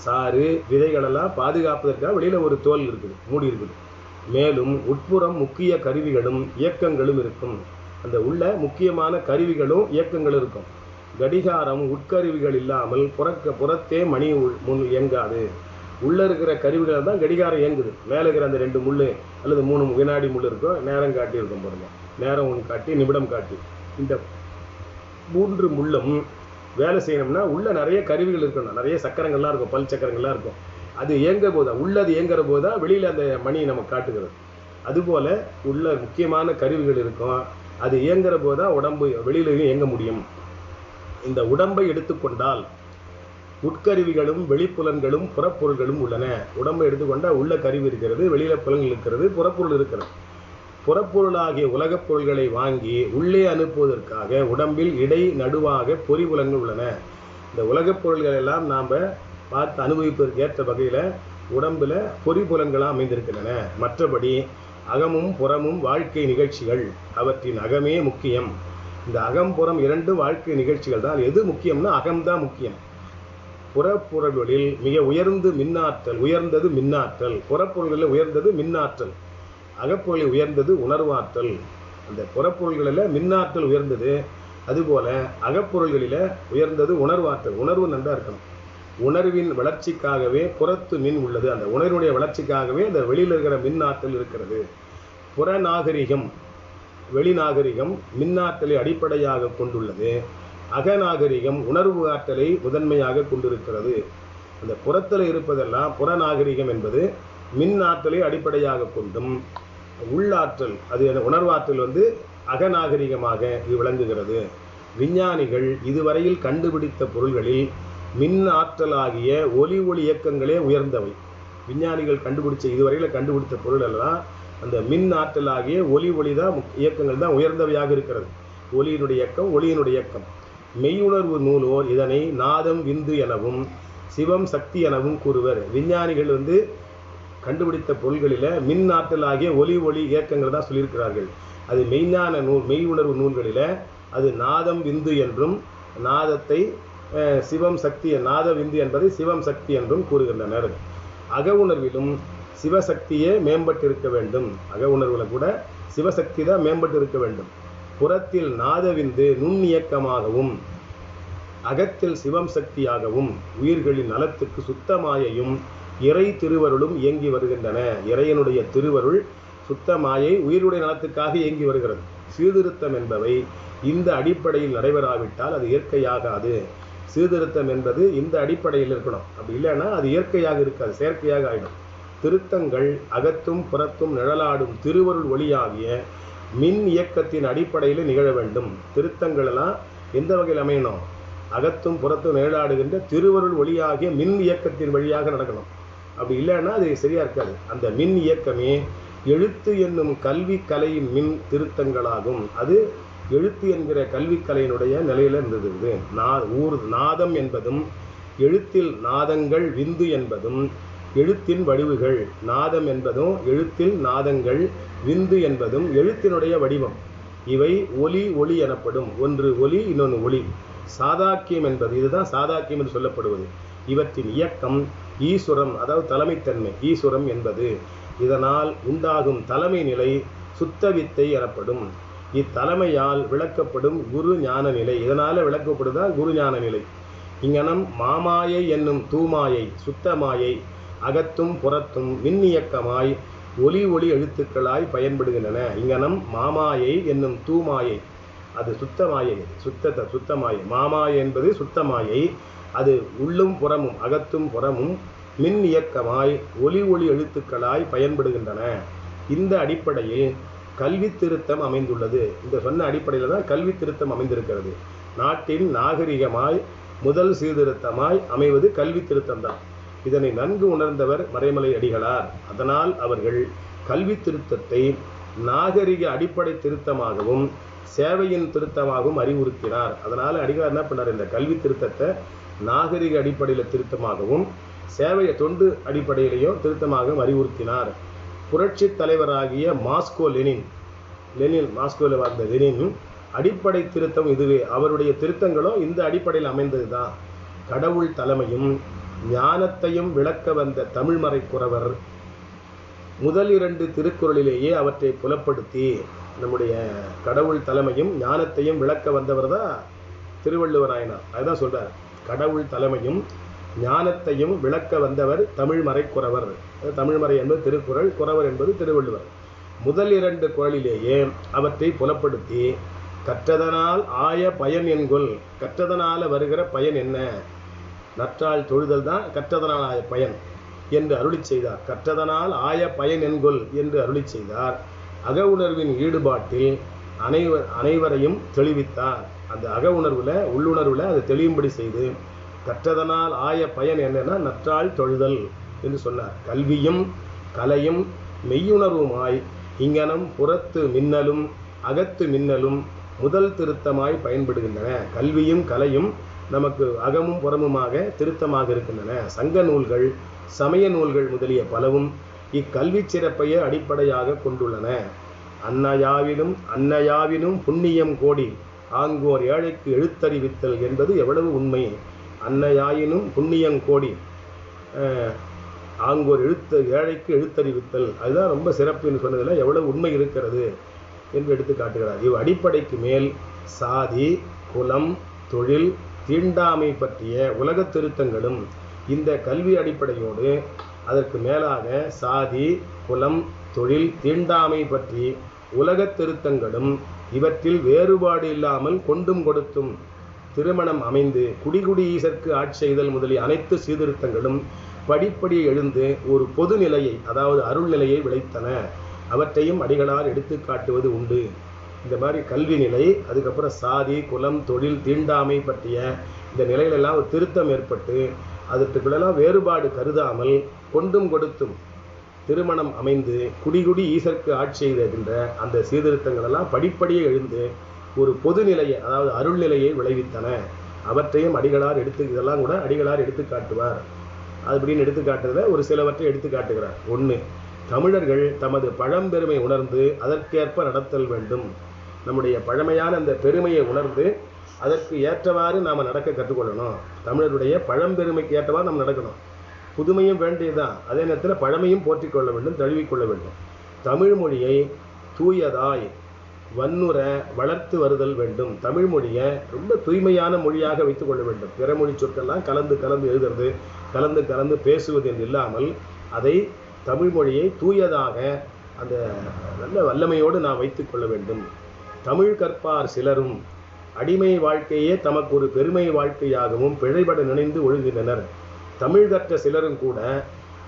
சாறு விதைகளெல்லாம் பாதுகாப்பதற்காக வெளியில் ஒரு தோல் இருக்குது, மூடி இருக்குது. மேலும் உட்புறம் முக்கிய கருவிகளும் இயக்கங்களும் இருக்கும். அந்த உள்ள முக்கியமான கருவிகளும் இயக்கங்களும் இருக்கும். கடிகாரம் உட்கருவிகள் இல்லாமல் புறத்தே மணி முன் இயங்காது. உள்ளே இருக்கிற கருவிகள் தான் கடிகாரம் இயங்குது. மேலே இருக்கிற அந்த 2 முள் அல்லது 3 வினாடி முள் இருக்கும், நேரம் காட்டி இருக்கும் பாருங்க. நேரம் ஒன்று காட்டி நிமிடம் காட்டி. இந்த 3 முள்ளும் வேலை செய்யணும்னா உள்ள நிறைய கருவிகள் இருக்கணும், நிறைய சக்கரங்கள்லாம் இருக்கும், பல் சக்கரங்கள்லாம் இருக்கும். அது இயங்குற போதா உள்ளது இயங்குற போதா வெளியில் அந்த மணி நமக்கு காட்டுகிறது. அதுபோல் உள்ள முக்கியமான கருவிகள் இருக்கும், அது இயங்குற போதா உடம்பு வெளியிலையும் இயங்க முடியும். இந்த உடம்பை எடுத்துக்கொண்டால் உட்கருவிகளும் வெளிப்புலன்களும் புறப்பொருள்களும் உள்ளன. உடம்பை எடுத்துக்கொண்டால் உள்ள கருவி இருக்கிறது, வெளியில புலன்கள் இருக்கிறது, புறப்பொருள் இருக்கிறது. புறப்பொருளாகிய உலகப் பொருள்களை வாங்கி உள்ளே அனுப்புவதற்காக உடம்பில் இடை நடுவாக பொறிபுலன்கள் உள்ளன. இந்த உலகப் பொருள்கள் எல்லாம் நாம் பார்த்து அனுபவிப்பதற்கு ஏற்ற வகையில் உடம்பில் பொறிபுலன்களாக அமைந்திருக்கின்றன. மற்றபடி அகமும் புறமும் வாழ்க்கை நிகழ்ச்சிகள், அவற்றின் அகமே முக்கியம். இந்த அகம்புறம் 2 வாழ்க்கை நிகழ்ச்சிகள் தான். எது முக்கியம்னா அகம்தான் முக்கியம். புறப்பொருள்களில் மிக உயர்ந்தது மின்னாற்றல். புறப்பொருள்களில் உயர்ந்தது மின்னாற்றல், அகப்பொருளில் உயர்ந்தது உணர்வாற்றல். அந்த புறப்பொருள்களில் மின்னாற்றல் உயர்ந்தது, அதுபோல அகப்பொருள்களில் உயர்ந்தது உணர்வாற்றல். உணர்வு நன்றா இருக்கணும். உணர்வின் வளர்ச்சிக்காகவே புறத்து மின் உள்ளது. அந்த உணர்வுடைய வளர்ச்சிக்காகவே அந்த வெளியில் இருக்கிற மின்னாற்றல் இருக்கிறது. புறநாகரிகம் வெளிநாகரிகம் மின்னாற்றலை அடிப்படையாக கொண்டுள்ளது. அகநாகரிகம் உணர்வு ஆற்றலை முதன்மையாக கொண்டிருக்கிறது. அந்த புறத்தில் இருப்பதெல்லாம் புறநாகரிகம் என்பது மின் ஆற்றலை அடிப்படையாக கொண்டும், உள்ளாற்றல் அது உணர்வாற்றல் அகநாகரிகமாக இது விளங்குகிறது. விஞ்ஞானிகள் இதுவரையில் கண்டுபிடித்த பொருள்களில் மின் ஆற்றலாகிய ஒளி இயக்கங்களே உயர்ந்தவை. விஞ்ஞானிகள் இதுவரையில் கண்டுபிடித்த பொருள் எல்லாம் அந்த மின் ஆற்றலாகிய ஒளி தான் இயக்கங்கள் தான் உயர்ந்தவையாக இருக்கிறது. ஒளியினுடைய இயக்கம் ஒளியினுடைய இயக்கம். மெய்யுணர்வு நூலோர் இதனை நாதம் விந்து எனவும் சிவம் சக்தி எனவும் கூறுவர். விஞ்ஞானிகள் கண்டுபிடித்த பொருள்களில் மின் ஆற்றலாகிய ஒளி இயக்கங்கள் தான் சொல்லியிருக்கிறார்கள். அது மெய்ஞான நூல் மெய் உணர்வு நூல்களில் அது நாதம் விந்து என்றும், நாதத்தை சிவம் சக்தி, நாத விந்து என்பதை சிவம் சக்தி என்றும் கூறுகின்றனர். அக உணர்விலும் சிவசக்தியே மேம்பட்டிருக்க வேண்டும். அக உணர்வில் கூட சிவசக்தி தான் மேம்பட்டு இருக்க வேண்டும். புறத்தில் நாதவிந்து நுண் இயக்கமாகவும் அகத்தில் சிவம் சக்தியாகவும் உயிர்களின் நலத்துக்கு சுத்தமாயையும் இறை திருவருளும் இயங்கி வருகின்றன. இறையனுடைய திருவருள் சுத்தமாயை உயிருடைய நலத்துக்காக இயங்கி வருகிறது. சீர்திருத்தம் என்பவை இந்த அடிப்படையில் நடைபெறாவிட்டால் அது இயற்கையாகாது. சீர்திருத்தம் என்பது இந்த அடிப்படையில் இருக்கணும். அப்படி இல்லைன்னா அது இயற்கையாக இருக்காது, செயற்கையாக ஆகிடும். திருத்தங்கள் அகத்தும் புறத்தும் நிழலாடும் திருவருள் ஒளியாகிய மின் இயக்கத்தின் அடிப்படையில் நிகழ வேண்டும். திருத்தங்கள் எல்லாம் எந்த வகையில் அமையணும்? அகத்தும் புறத்தும் நிழலாடுகின்ற திருவருள் ஒளியாகிய மின் இயக்கத்தின் வழியாக நடக்கணும். அப்படி இல்லைன்னா அது சரியா இருக்காது. அந்த மின் இயக்கமே எழுத்து என்னும் கல்வி கலையின் மின் திருத்தங்களாகும். அது எழுத்து என்கிற கல்விக்கலையினுடைய நிலையில இருந்தது. நாதம் என்பதும் எழுத்தில் நாதங்கள் விந்து என்பதும் எழுத்தின் வடிவுகள். நாதம் என்பதும் எழுத்தில் நாதங்கள், விந்து என்பதும் எழுத்தினுடைய வடிவம். இவை ஒளி எனப்படும். ஒன்று ஒளி, இன்னொன்று ஒளி. சாதாக்கியம் என்பது இதுதான் சாதாக்கியம் என்று சொல்லப்படுவது. இவற்றின் இயக்கம் ஈஸ்வரம், அதாவது தலைமைத்தன்மை ஈஸ்வரம் என்பது. இதனால் உண்டாகும் தலைமை நிலை சுத்த வித்தை எனப்படும். இத்தலைமையால் விளக்கப்படும் குரு ஞான நிலை. இதனால விளக்கப்படுதான் குரு ஞான நிலை. இங்கனம் மாமாயை என்னும் தூமாயை சுத்தமாயை அகத்தும் புறத்தும் மின்னியக்கமாய் ஒளி ஒளி எழுத்துக்களாய் பயன்படுகின்றன. இங்கனம் மாமாயை என்னும் தூமாயை, அது சுத்தமாயை, சுத்தமாயை. மாமாயை என்பது சுத்தமாயை, அது உள்ளும் புறமும் அகத்தும் புறமும் மின் இயக்கமாய் ஒளி ஒளி எழுத்துக்களாய் பயன்படுகின்றன. இந்த அடிப்படையில் கல்வி திருத்தம் அமைந்துள்ளது. இந்த சொன்ன அடிப்படையில் தான் கல்வி திருத்தம் அமைந்திருக்கிறது. நாட்டின் நாகரிகமாய் முதல் சீர்திருத்தமாய் அமைவது கல்வி திருத்தம் தான். இதனை நன்கு உணர்ந்தவர் மறைமலை அடிகளார். அதனால் அவர்கள் கல்வி திருத்தத்தை நாகரிக அடிப்படை திருத்தமாகவும் சேவையின் திருத்தமாகவும் அறிவுறுத்தினார். அதனால் அடிகளார் என்ன பண்ணார், இந்த கல்வி திருத்தத்தை நாகரிக அடிப்படையில் திருத்தமாகவும் சேவைய தொண்டு அடிப்படையிலையும் திருத்தமாகவும் அறிவுறுத்தினார். புரட்சி தலைவராகிய மாஸ்கோவில் வாழ்ந்த லெனின் அடிப்படை திருத்தம் இதுவே. அவருடைய திருத்தங்களும் இந்த அடிப்படையில் அமைந்தது தான். கடவுள் தலைமையும் ஞானத்தையும் விளக்க வந்த தமிழ்மறை குறவர் முதல் 2 திருக்குறளிலேயே அவற்றை புலப்படுத்தி நம்முடைய கடவுள் தலைமையும் ஞானத்தையும் விளக்க வந்தவர் தான் திருவள்ளுவராயினார். அதுதான் சொல்றார், கடவுள் தலைமையும் ஞானத்தையும் விளக்க வந்தவர் தமிழ்மறை குறவர். தமிழ்மறை என்பது திருக்குறள், குறவர் என்பது திருவள்ளுவர். முதல் 2 குறளிலேயே அவற்றை புலப்படுத்தி கற்றதனால் ஆய பயன் என்கொள், கற்றதனால வருகிற பயன் என்ன, நற்றால் தொழுதல் தான் கற்றதனால் ஆய பயன் என்று அருளி செய்தார். கற்றதனால் ஆய பயன் என்கொள் என்று அருளி செய்தார். அக உணர்வின் ஈடுபாட்டில் அனைவரையும் தெளிவித்தார். அந்த அக உணர்வுல உள்ளுணர்வுல அதை தெளியும்படி செய்து கற்றதனால் ஆய பயன் என்னன்னா நற்றால் தொழுதல் என்று சொன்னார். கல்வியும் கலையும் மெய்யுணர்வுமாய் இங்கனம் புறத்து மின்னலும் அகத்து மின்னலும் முதல் திருத்தமாய் பயன்படுகின்றன. கல்வியும் கலையும் நமக்கு அகமும் புறமுமாக திருத்தமாக இருக்கின்றன. சங்க நூல்கள், சமய நூல்கள் முதலிய பலவும் இக்கல்வி சிறப்பையே அடிப்படையாக கொண்டுள்ளன. அன்னையாவினும் புண்ணியம் கோடி ஆங்கோர் ஏழைக்கு எழுத்தறிவித்தல் என்பது எவ்வளவு உண்மை. அன்னையாயினும் புண்ணியம் கோடி ஆங்கோர் ஏழைக்கு எழுத்தறிவித்தல், அதுதான் ரொம்ப சிறப்பு என்று சொன்னதில் எவ்வளவு உண்மை இருக்கிறது என்று எடுத்து காட்டுகிறார். இவ் அடிப்படைக்கு மேல் சாதி, குலம், தொழில், தீண்டாமை பற்றிய உலக திருத்தங்களும் இந்த கல்வி அடிப்படையோடு அதற்கு மேலாக சாதி, குலம், தொழில், தீண்டாமை பற்றி உலக திருத்தங்களும் இவற்றில் வேறுபாடு இல்லாமல் கொண்டும் கொடுத்தும் திருமணம் அமைந்து குடிகுடி ஈசற்கு ஆட்சி செய்தல் முதலிய அனைத்து சீர்திருத்தங்களும் படிப்படி எழுந்து ஒரு பொது நிலையை, அதாவது அருள் நிலையை விளைத்தன. அவற்றையும் அடிகளார் எடுத்து காட்டுவது உண்டு. இந்த மாதிரி கல்வி நிலை, அதுக்கப்புறம் சாதி, குலம், தொழில், தீண்டாமை பற்றிய இந்த நிலையிலெல்லாம் ஒரு திருத்தம் ஏற்பட்டு அதற்குள்ளெல்லாம் வேறுபாடு கருதாமல் கொண்டும் கொடுத்தும் திருமணம் அமைந்து குடிகுடி ஈசற்கு ஆட்சி செய்கின்ற அந்த சீர்திருத்தங்கள் எல்லாம் படிப்படியே எழுந்து ஒரு பொது நிலையை, அதாவது அருள் நிலையை விளைவித்தன. அவற்றையும் அடிகளார் இதெல்லாம் கூட அடிகளார் எடுத்து காட்டுவார். அப்படின்னு எடுத்து காட்டுறத ஒரு சிலவற்றை எடுத்து காட்டுகிறார். 1, தமிழர்கள் தமது பழம்பெருமை உணர்ந்து அதற்கேற்ப நடத்தல் வேண்டும். நம்முடைய பழமையான அந்த பெருமையை உணர்ந்து அதற்கு ஏற்றவாறு நாம் நடக்க கற்றுக்கொள்ளணும். தமிழருடைய பழம்பெருமைக்கு ஏற்றவாறு நாம் நடக்கணும். புதுமையும் வேண்டியதுதான், அதே நேரத்தில் பழமையும் போற்றிக்கொள்ள வேண்டும், தழுவிக்கொள்ள வேண்டும். தமிழ் மொழியை தூயதாய் வன்னுற வளர்த்து வருதல் வேண்டும். தமிழ் மொழியை ரொம்ப தூய்மையான மொழியாக வைத்துக் கொள்ள வேண்டும். பிற மொழி சொற்கள்லாம் கலந்து கலந்து எழுதுறது, கலந்து கலந்து பேசுவது என்று இல்லாமல் அதை தமிழ் மொழியை தூயதாக அந்த நல்ல வல்லமையோடு நாம் வைத்துக் கொள்ள வேண்டும். தமிழ் கற்பார் சிலரும் அடிமை வாழ்க்கையே தமக்கு ஒரு பெருமை வாழ்க்கையாகவும் பிழைபட நினைந்து ஒழுகின்றனர். தமிழ் கற்ற சிலரும் கூட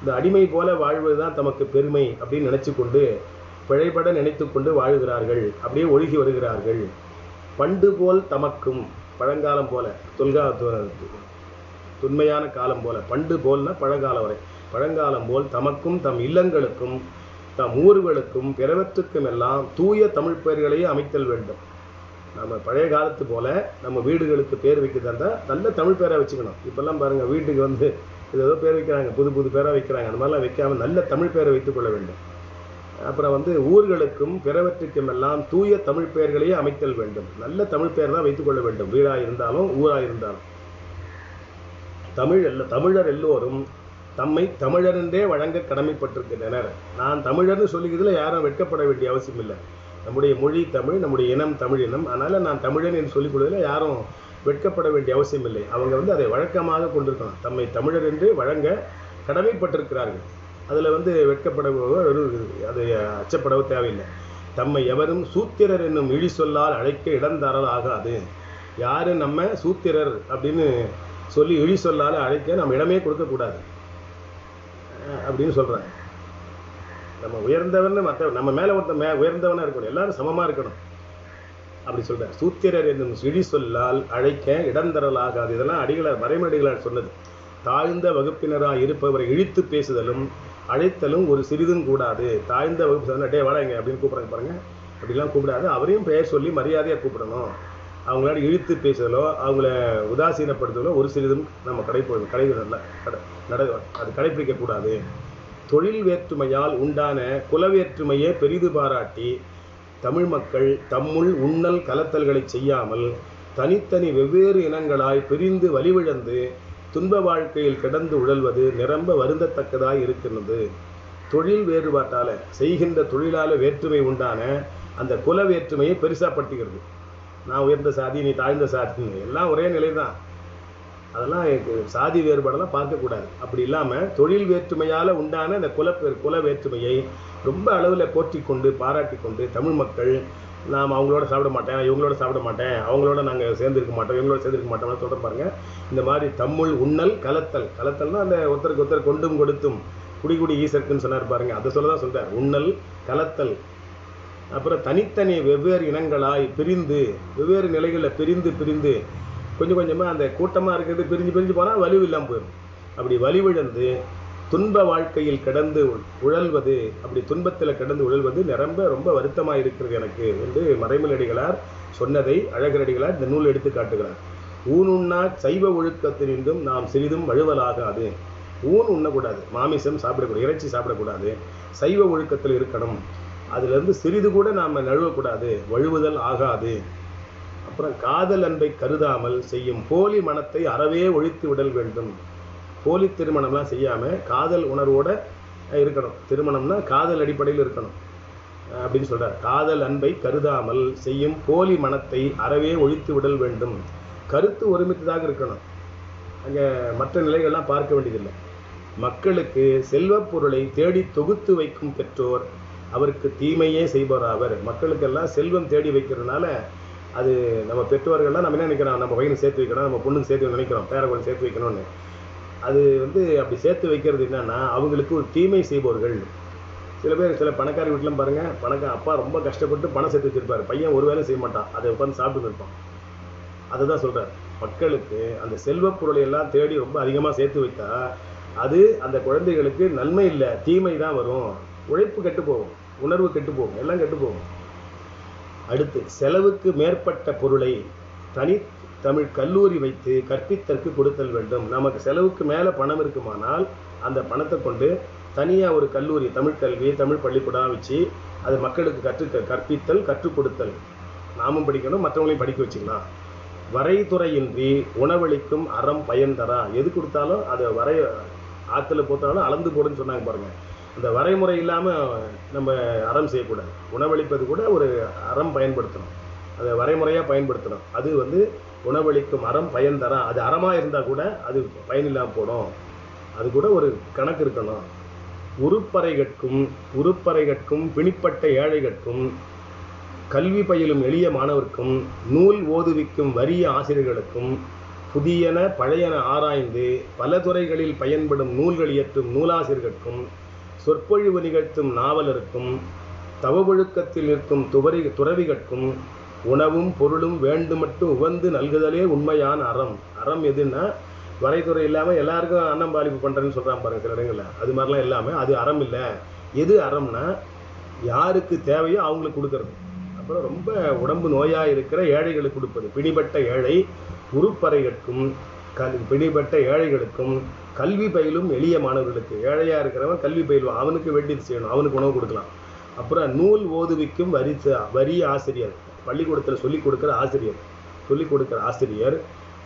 இந்த அடிமை போல வாழ்வதுதான் தமக்கு பெருமை அப்படின்னு நினைச்சு கொண்டு பிழைபட நினைத்து கொண்டு வாழ்கிறார்கள், அப்படியே ஒழுகி வருகிறார்கள். பண்டு போல் தமக்கும், பழங்காலம் போல, தொன்மையான காலம் போல, பண்டு போல்னா பழங்காலம் வரை, பழங்காலம் போல் தமக்கும் தம் இல்லங்களுக்கும் தம் ஊர்களுக்கும் பிறவற்றுக்கும் எல்லாம் தூய தமிழ் பெயர்களையே அமைத்தல் வேண்டும். நம்ம பழைய காலத்து போல நம்ம வீடுகளுக்கு பேர் வைக்கிறதா நல்ல தமிழ் பேராக வச்சுக்கணும். இப்பெல்லாம் பாருங்கள், வீட்டுக்கு ஏதோ பேர் வைக்கிறாங்க, புது புது பேராக வைக்கிறாங்க. அந்த மாதிரிலாம் வைக்காமல் நல்ல தமிழ் பேரை வைத்துக் கொள்ள வேண்டும். அப்புறம் ஊர்களுக்கும் பிறவற்றுக்கும் எல்லாம் தூய தமிழ் பெயர்களையே அமைத்தல் வேண்டும். நல்ல தமிழ் பெயர் தான் வைத்துக் கொள்ள வேண்டும், வீடாக இருந்தாலும் ஊராக இருந்தாலும். தமிழர் எல்லோரும் தம்மை தமிழரென்றே வழங்க கடமைப்பட்டிருக்கின்றனர். நான் தமிழர்னு சொல்லிக்கிறதுல யாரும் வெட்கப்பட வேண்டிய அவசியம் இல்லை. நம்முடைய மொழி தமிழ், நம்முடைய இனம் தமிழ் இனம். அதனால் நான் தமிழன் என்று சொல்லிக் கொள்வதில் யாரும் வெட்கப்பட வேண்டிய அவசியம் இல்லை. அவங்க அதை வழக்கமாக கொண்டிருக்கணும். தம்மை தமிழர் என்று வழங்க கடமைப்பட்டிருக்கிறார்கள். அதில் வெட்கப்படவோ அது அச்சப்படவோ தேவையில்லை. தம்மை எவரும் சூத்திரர் என்னும் இழி சொல்லால் அழைக்க இடந்தரல் ஆகாது. யாரு நம்ம சூத்திரர் அப்படின்னு சொல்லி இழி சொல்லால் அழைக்க நம்ம இடமே கொடுக்கக்கூடாது அப்படின்னு சொல்கிறாங்க. நம்ம உயர்ந்தவன் மற்ற நம்ம மேலே ஒருத்தன் உயர்ந்தவனாக இருக்கணும், எல்லாரும் சமமாக இருக்கணும் அப்படி சொல்கிறார். சூத்திரர் என்னும் இழி சொல்லால் அழைக்க இடந்தரல் ஆகாது. இதெல்லாம் அடிகளார் மறைமடிகளார் சொன்னது. தாழ்ந்த வகுப்பினராக இருப்பவரை இழித்து பேசுதலும் அழைத்தலும் ஒரு சிறிதும் கூடாது. தாழ்ந்த வகுப்பு டே வாடாங்க அப்படின்னு கூப்பிட்றாங்க பாருங்க, அப்படிலாம் கூப்பிடாது. அவரையும் பெயர் சொல்லி மரியாதையாக கூப்பிடணும். அவங்களால இழுத்து பேசுதலோ அவங்கள உதாசீனப்படுத்துதலோ ஒரு சிறிதும் நம்ம அது கடைப்பிடிக்கக்கூடாது. தொழில் வேற்றுமையால் உண்டான குலவேற்றுமையே பெரிது பாராட்டி தமிழ் மக்கள் தம்முள் உண்ணல் கலத்தல்களை செய்யாமல் தனித்தனி வெவ்வேறு இனங்களாய் பிரிந்து வலிவிழந்து துன்ப வாழ்க்கையில் கிடந்து உழல்வது நிரம்ப வருந்தத்தக்கதாய் இருக்கின்றது. தொழில் வேறுபாட்டால் செய்கின்ற தொழிலால வேற்றுமை உண்டான அந்த குல வேற்றுமையை பெருசாப்படுத்துகிறது. நான் உயர்ந்த சாதி, நீ தாழ்ந்த சாதி, எல்லாம் ஒரே நிலை தான். அதெல்லாம் சாதி வேறுபாடெல்லாம் பார்க்கக்கூடாது. அப்படி இல்லாமல் தொழில் வேற்றுமையால் உண்டான அந்த குல வேற்றுமையை ரொம்ப அளவில் போற்றி கொண்டு பாராட்டி கொண்டு தமிழ் மக்கள் நாம் அவங்களோட சாப்பிட மாட்டேன், இவங்களோட சாப்பிட மாட்டேன், அவங்களோட நாங்கள் சேர்ந்துருக்க மாட்டோம், இவங்களோட சேர்ந்துருக்க மாட்டோம்னு சொல்கிற பாருங்கள். இந்த மாதிரி தம்முள் உண்ணல் கலத்தல்னா அந்த ஒருத்தருக்கு ஒருத்தர் கொண்டும் கொடுத்தும் குடி ஈசர்க்குன்னு சொன்னார் பாருங்க, அதை சொல்ல தான் சொல்கிறார். உண்ணல் கலத்தல். அப்புறம் தனித்தனி வெவ்வேறு இனங்களாய் பிரிந்து வெவ்வேறு நிலைகளில் பிரிந்து கொஞ்சம் கொஞ்சமாக அந்த கூட்டமாக இருக்கிறது பிரிஞ்சு போனால் வலிவு இல்லாமல் போயிடும். அப்படி வலிவிழந்து துன்ப வாழ்க்கையில் கிடந்து உழல்வது, அப்படி துன்பத்தில் கிடந்து உழல்வது ரொம்ப வருத்தமாக இருக்கிறது எனக்கு என்று மறைமலடிகளார் சொன்னதை அழகரடிகளார் இந்த நூல் எடுத்து காட்டுகிறார். ஊன் உண்ணா சைவ ஒழுக்கத்தினின்றும் நாம் சிறிதும் வழுவலாகாது. ஊன் உண்ணக்கூடாது, மாமிசம் சாப்பிடக்கூடாது, இறைச்சி சாப்பிடக்கூடாது, சைவ ஒழுக்கத்தில் இருக்கணும். அதிலிருந்து சிறிது கூட நாம் நழுவக்கூடாது, வழுவுதல் ஆகாது. அப்புறம் காதல் அன்பை கருதாமல் செய்யும் போலி மனத்தை அறவே ஒழித்து விடல் வேண்டும். போலி திருமணம்லாம் செய்யாமல் காதல் உணர்வோடு இருக்கணும். திருமணம்னா காதல் அடிப்படையில் இருக்கணும் அப்படின்னு சொல்கிறார். காதல் அன்பை கருதாமல் செய்யும் போலி மனத்தை அறவே ஒழித்து விடல் வேண்டும். கருத்து ஒருமித்ததாக இருக்கணும். அங்கே மற்ற நிலைகள்லாம் பார்க்க வேண்டியதில்லை. மக்களுக்கு செல்வப் பொருளை தேடி தொகுத்து வைக்கும் பெற்றோர் அவருக்கு தீமையே செய்பவராவர். மக்களுக்கெல்லாம் செல்வம் தேடி வைக்கிறதுனால அது நம்ம பெற்றோர்கள்லாம் நம்ம என்ன நினைக்கிறோம், நம்ம பையனுக்கு சேர்த்து வைக்கணும், நம்ம பொண்ணுக்கு சேர்த்து நினைக்கிறோம், பேரக்குழந்தை சேர்த்து வைக்கணும்னு. அது அப்படி சேர்த்து வைக்கிறது என்னன்னா அவங்களுக்கு ஒரு தீமை செய்பவர்கள். சில பேர் சில பணக்கார வீட்டிலும் பாருங்கள், அப்பா ரொம்ப கஷ்டப்பட்டு பணம் சேர்த்து வச்சிருப்பார், பையன் ஒரு வேலை செய்ய மாட்டான், அதை உட்காந்து சாப்பிட்டு இருப்பான். அதை தான் சொல்கிறார். மக்களுக்கு அந்த செல்வப் பொருளை எல்லாம் தேடி ரொம்ப அதிகமாக சேர்த்து வைத்தா அது அந்த குழந்தைகளுக்கு நன்மை இல்லை, தீமை தான் வரும். உழைப்பு கெட்டு போகும், உணர்வு கெட்டு போகும், எல்லாம் கெட்டு போகும். அடுத்து செலவுக்கு மேற்பட்ட பொருளை தனி தமிழ் கல்லூரி வைத்து கற்பித்தற்கு கொடுத்தல் வேண்டும். நமக்கு செலவுக்கு மேலே பணம் இருக்குமானால் அந்த பணத்தை கொண்டு தனியாக ஒரு கல்லூரி, தமிழ் கல்வி, தமிழ் பள்ளிக்கூடம் வச்சு அது மக்களுக்கு கற்பித்தல், கற்றுக் கொடுத்தல். நாமும் படிக்கணும், மற்றவங்களையும் படிக்க வச்சுக்கலாம். வரைதுறையின்றி உணவளிக்கும் அறம் பயன் தரா. எது கொடுத்தாலும் அதை ஆற்றுல போட்டாலும் அளந்து போடுன்னு சொன்னாங்க பாருங்கள். அந்த வரைமுறை இல்லாமல் நம்ம அறம் செய்யக்கூடாது. உணவளிப்பது கூட ஒரு அறம் பயன்படுத்தணும், அதை வரைமுறையாக பயன்படுத்தணும். அது உணவளிக்கும் அறம் பயன் தரா. அது அறமாக இருந்தால் கூட அது பயனில்லாமல் போடும். அது கூட ஒரு கணக்கு இருக்கணும். உருப்பறைகட்கும் பிணிப்பட்ட ஏழைகட்கும் கல்வி பயிலும் எளிய மாணவர்க்கும் நூல் ஓதுவிக்கும் வறிய ஆசிரியர்களுக்கும் புதியன பழையன ஆராய்ந்து பல துறைகளில் பயன்படும் நூல்கள் இயற்றும் நூலாசிரியர்களுக்கும் சொற்பொழிவு நிகழ்த்தும் நாவலருக்கும் தவொழுக்கத்தில் நிற்கும் துறவிகட்கும் உணவும் பொருளும் வேண்டுமட்டு உவந்து நல்குதலே உண்மையான அறம் எதுன்னா வரைத்துறை இல்லாமல் எல்லாருக்கும் அன்னம் பாலிப்பு பண்ணுறேன்னு சொல்கிறான் பாருங்க சில இடங்களில். அது மாதிரிலாம் இல்லாமல் அது அறம் இல்லை. எது அறம்னா யாருக்கு தேவையோ அவங்களுக்கு கொடுக்கறது. அப்புறம் ரொம்ப உடம்பு நோயாக இருக்கிற ஏழைகளுக்கு கொடுப்பது. பிணிப்பட்ட ஏழை உருப்பறைகட்கும் பிணிப்பட்ட ஏழைகளுக்கும் கல்வி பயிலும் எளிய மாணவர்களுக்கு, ஏழையாக இருக்கிறவன் கல்வி பயிலுவான், அவனுக்கு வேண்டியது செய்யணும், அவனுக்கு உணவு கொடுக்கலாம். அப்புறம் நூல் ஓதுவிக்கும் வறிய ஆசிரியர், பள்ளிக்கூடத்தில் சொல்லிக் கொடுக்குற ஆசிரியர்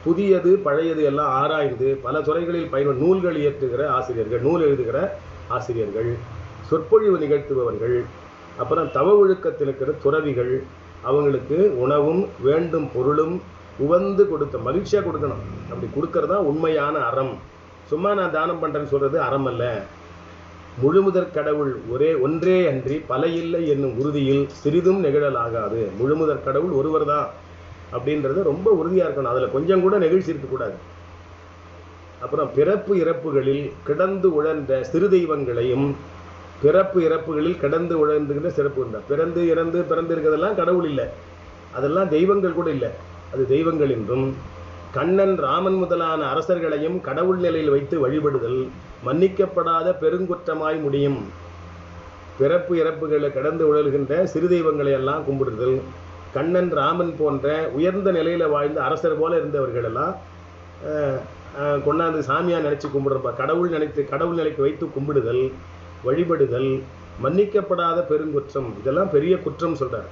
புதியது பழையது எல்லாம் ஆராய்ந்து பல துறைகளில் பயன்படும் நூல்கள் இயற்றுகிற ஆசிரியர்கள், நூல் எழுதுகிற ஆசிரியர்கள், சொற்பொழிவு நிகழ்த்துபவர்கள், அப்புறம் தவ ஒழுக்கத்தில் இருக்கிற துறவிகள், அவங்களுக்கு உணவும் வேண்டும் பொருளும் உவந்து கொடுத்த மகிழ்ச்சியாக கொடுக்கணும். அப்படி கொடுக்கறதா உண்மையான அறம். சும்மா நான் தானம் பண்ணுறேன்னு சொல்கிறது அறம் அல்ல. முழுமுதற் கடவுள் ஒன்றே அன்றி பல இல்லை என்னும் உறுதியில் சிறிதும் நிகழலாகாது. முழுமுதற் கடவுள் ஒருவர் தான் அப்படின்றது ரொம்ப உறுதியாக இருக்கணும். அதில் கொஞ்சம் கூட நெகிழ்ச்சி இருக்கக்கூடாது. அப்புறம் பிறப்பு இறப்புகளில் கிடந்து உழன்ற சிறு தெய்வங்களையும், பிறப்பு இறப்புகளில் கிடந்து உழந்துகின்ற சிறப்பு உண்டா. பிறந்து இறந்து பிறந்து இருக்கிறதெல்லாம் கடவுள் இல்லை, அதெல்லாம் தெய்வங்கள் கூட இல்லை, அது தெய்வங்கள் என்றும், கண்ணன் ராமன் முதலான அரசர்களையும் கடவுள் நிலையில் வைத்து வழிபடுதல் மன்னிக்கப்படாத பெருங்குற்றமாய் முடியும். பிறப்பு இறப்புகளை கடந்து உழல்கின்ற சிறு தெய்வங்களை எல்லாம் கும்பிடுதல், கண்ணன் ராமன் போன்ற உயர்ந்த நிலையில் வாழ்ந்த அரசர் போல இருந்தவர்களெல்லாம் கொண்டாந்து சாமியாக நினச்சி கும்பிடுறப்ப கடவுள் நிலைக்கு வைத்து கும்பிடுதல் வழிபடுதல் மன்னிக்கப்படாத பெருங்குற்றம். இதெல்லாம் பெரிய குற்றம் சொல்கிறார்.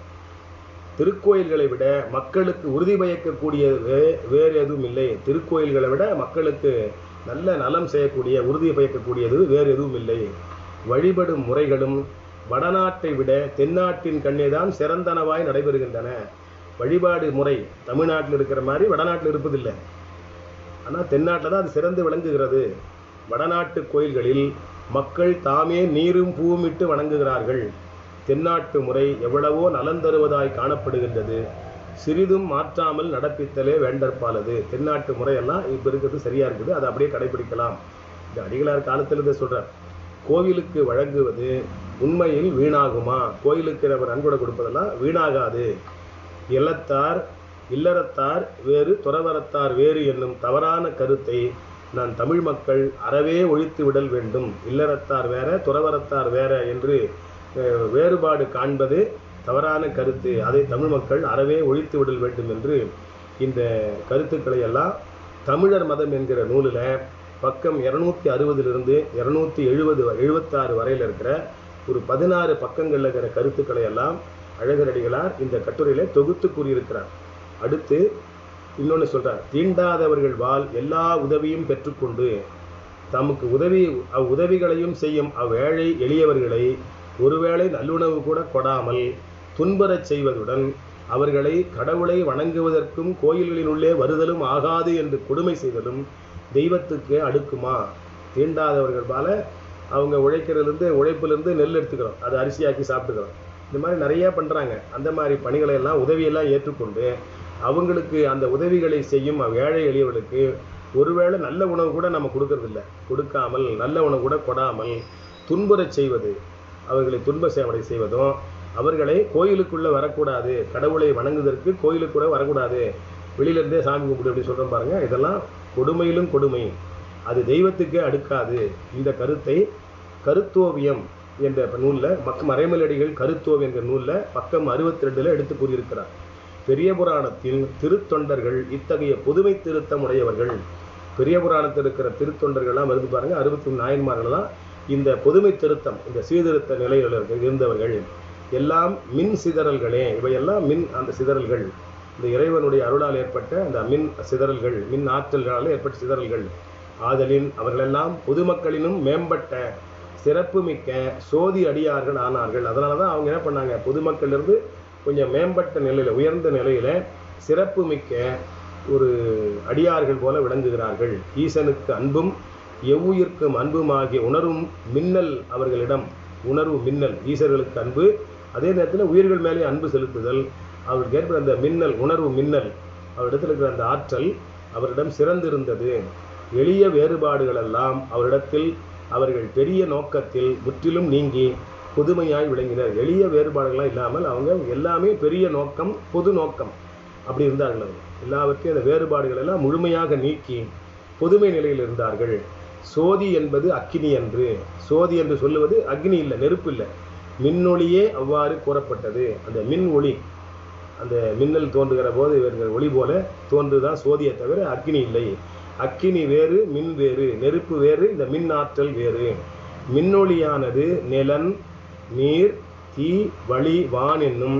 திருக்கோயில்களை விட மக்களுக்கு உறுதி பயக்கக்கூடியது வேறு எதுவும் இல்லை. திருக்கோயில்களை விட மக்களுக்கு நல்ல நலம் செய்யக்கூடிய உறுதி பயக்கக்கூடியது வேறு எதுவும் இல்லை. வழிபடும் முறைகளும் வடநாட்டை விட தென்னாட்டின் கண்ணே தான் சிறந்தனவாய் நடைபெறுகின்றன. வழிபாடு முறை தமிழ்நாட்டில் இருக்கிற மாதிரி வடநாட்டில் இருப்பதில்லை. ஆனால் தென்னாட்டில் தான் அது சிறந்து விளங்குகிறது. வடநாட்டு கோயில்களில் மக்கள் தாமே நீரும் பூமிட்டு வணங்குகிறார்கள். தென்னாட்டு முறை எவ்வளவோ நலன் தருவதாய் காணப்படுகின்றது. சிறிதும் மாற்றாமல் நடப்பித்தலே வேண்டற்பாலது. தென்னாட்டு முறையெல்லாம் இப்போ இருக்கிறது சரியாக இருக்குது, அதை அப்படியே கடைபிடிக்கலாம். இந்த அடிகளார் காலத்தில் இதை சொல்கிறார். கோவிலுக்கு வழங்குவது உண்மையில் வீணாகுமா? கோயிலுக்கு நம்ம நன்கொடை கொடுப்பதெல்லாம் வீணாகாது. இல்லறத்தார் வேறு துறவரத்தார் வேறு என்னும் தவறான கருத்தை நான் தமிழ் மக்கள் அறவே ஒழித்து விடல் வேண்டும். இல்லறத்தார் வேற துறவரத்தார் வேற என்று வேறுபாடு காண்பது தவறான கருத்து. அதை தமிழ் மக்கள் அறவே ஒழித்து விடல் வேண்டும் என்று இந்த கருத்துக்களை எல்லாம் தமிழர் மதம் என்கிற நூலில் பக்கம் 260 276 வரையில் இருக்கிற ஒரு 16 பக்கங்களில் இருக்கிற கருத்துக்களை எல்லாம் அழகரடிகளார் இந்த கட்டுரையில் தொகுத்து கூறியிருக்கிறார். அடுத்து இன்னொன்று சொல்கிறார். தீண்டாதவர்கள் வாழ் எல்லா உதவியும் பெற்றுக்கொண்டு தமக்கு உதவிகளையும் செய்யும் அவ்வேழை எளியவர்களை ஒருவேளை நல்லுணவு கூட கொடாமல் துன்பரச் செய்வதுடன் அவர்களை கடவுளை வணங்குவதற்கும் கோயில்களினுள்ளே வருதலும் ஆகாது என்று கொடுமை செய்தலும் தெய்வத்துக்கு அடுக்குமா? தீண்டாதவர்கள் பால அவங்க உழைப்பிலிருந்து நெல் எடுத்துக்கிறோம், அதை அரிசியாக்கி சாப்பிட்டுக்கிறோம். இந்த மாதிரி நிறையா பண்ணுறாங்க. அந்த மாதிரி பணிகளை எல்லாம் உதவியெல்லாம் ஏற்றுக்கொண்டு அவங்களுக்கு அந்த உதவிகளை செய்யும் ஏழை எளியவர்களுக்கு ஒருவேளை நல்ல உணவு கூட நம்ம கொடுக்கறதில்ல, கொடுக்காமல் நல்ல உணவு கூட கொடாமல் துன்புறச் செய்வது, அவர்களை துன்ப சேவனை செய்வதும், அவர்களை கோயிலுக்குள்ளே வரக்கூடாது, கடவுளை வணங்குவதற்கு கோயிலுக்குள்ளே வரக்கூடாது, வெளியிலேருந்தே சாமி கும்பிடு அப்படின்னு சொல்கிறோம் பாருங்கள். இதெல்லாம் கொடுமையிலும் கொடுமை, அது தெய்வத்துக்கே அடுக்காது. இந்த கருத்தை கருத்தோவியம் என்ற நூலில் மறைமலடிகள் கருத்தோவியம் என்ற நூலில் பக்கம் 62 எடுத்து கூறியிருக்கிறார். பெரிய புராணத்தில் திருத்தொண்டர்கள் இத்தகைய புதுமை திருத்தம் உடையவர்கள். பெரிய புராணத்தில் இருக்கிற திருத்தொண்டர்கள்லாம் வருது பாருங்க, 63 நாயன்மார்கள்லாம் இந்த புதுமை திருத்தம், இந்த சீர்திருத்த நிலையில் இருந்தவர்கள். எல்லாம் மின் சிதறல்களே. இவையெல்லாம் அந்த சிதறல்கள், இந்த இறைவனுடைய அருளால் ஏற்பட்ட அந்த மின் சிதறல்கள், மின் ஆற்றல்களால் ஏற்பட்ட சிதறல்கள். ஆதலின் அவர்களெல்லாம் பொதுமக்களினும் மேம்பட்ட சிறப்பு மிக்க சோதி அடியார்கள் ஆனார்கள். அதனால தான் அவங்க என்ன பண்ணாங்க, பொதுமக்களிலிருந்து கொஞ்சம் மேம்பட்ட நிலையில், உயர்ந்த நிலையில் சிறப்பு மிக்க ஒரு அடியார்கள் போல விளங்குகிறார்கள். ஈசனுக்கு அன்பும் எவ்வுயிர்க்கும் அன்புமாகிய உணர்வும் மின்னல் அவர்களிடம். உணர்வு மின்னல், ஈசர்களுக்கு அன்பு, அதே நேரத்தில் உயிர்கள் மேலே அன்பு செலுத்துதல். அவர்களுக்கு ஏற்பட அந்த மின்னல், உணர்வு மின்னல், அவரிடத்தில் இருக்கிற அந்த ஆற்றல் அவரிடம் சிறந்திருந்தது. எளிய வேறுபாடுகளெல்லாம் அவரிடத்தில் அவர்கள் பெரிய நோக்கத்தில் முற்றிலும் நீங்கி புதுமையாய் விளங்கினர். எளிய வேறுபாடுகள்லாம் இல்லாமல் அவங்க எல்லாமே பெரிய நோக்கம், பொது நோக்கம் அப்படி இருந்தார்கள். எல்லாவற்றையும் அந்த வேறுபாடுகள் எல்லாம் முழுமையாக நீக்கி பொதுமை நிலையில் இருந்தார்கள். சோதி என்பது அக்கினி என்று, சோதி என்று சொல்லுவது அக்னி இல்லை, நெருப்பு இல்லை, மின்னொளியே அவ்வாறு கூறப்பட்டது. அந்த மின் ஒளி, அந்த மின்னல் தோன்றுகிற போது இவர்கள் ஒளி போல தோன்றுதான் சோதியை தவிர அக்னி இல்லை. அக்கினி வேறு, மின் வேறு, நெருப்பு வேறு, இந்த மின் ஆற்றல் வேறு. மின்னொளியானது நிலன், நீர், தீ, வளி, வான் என்னும்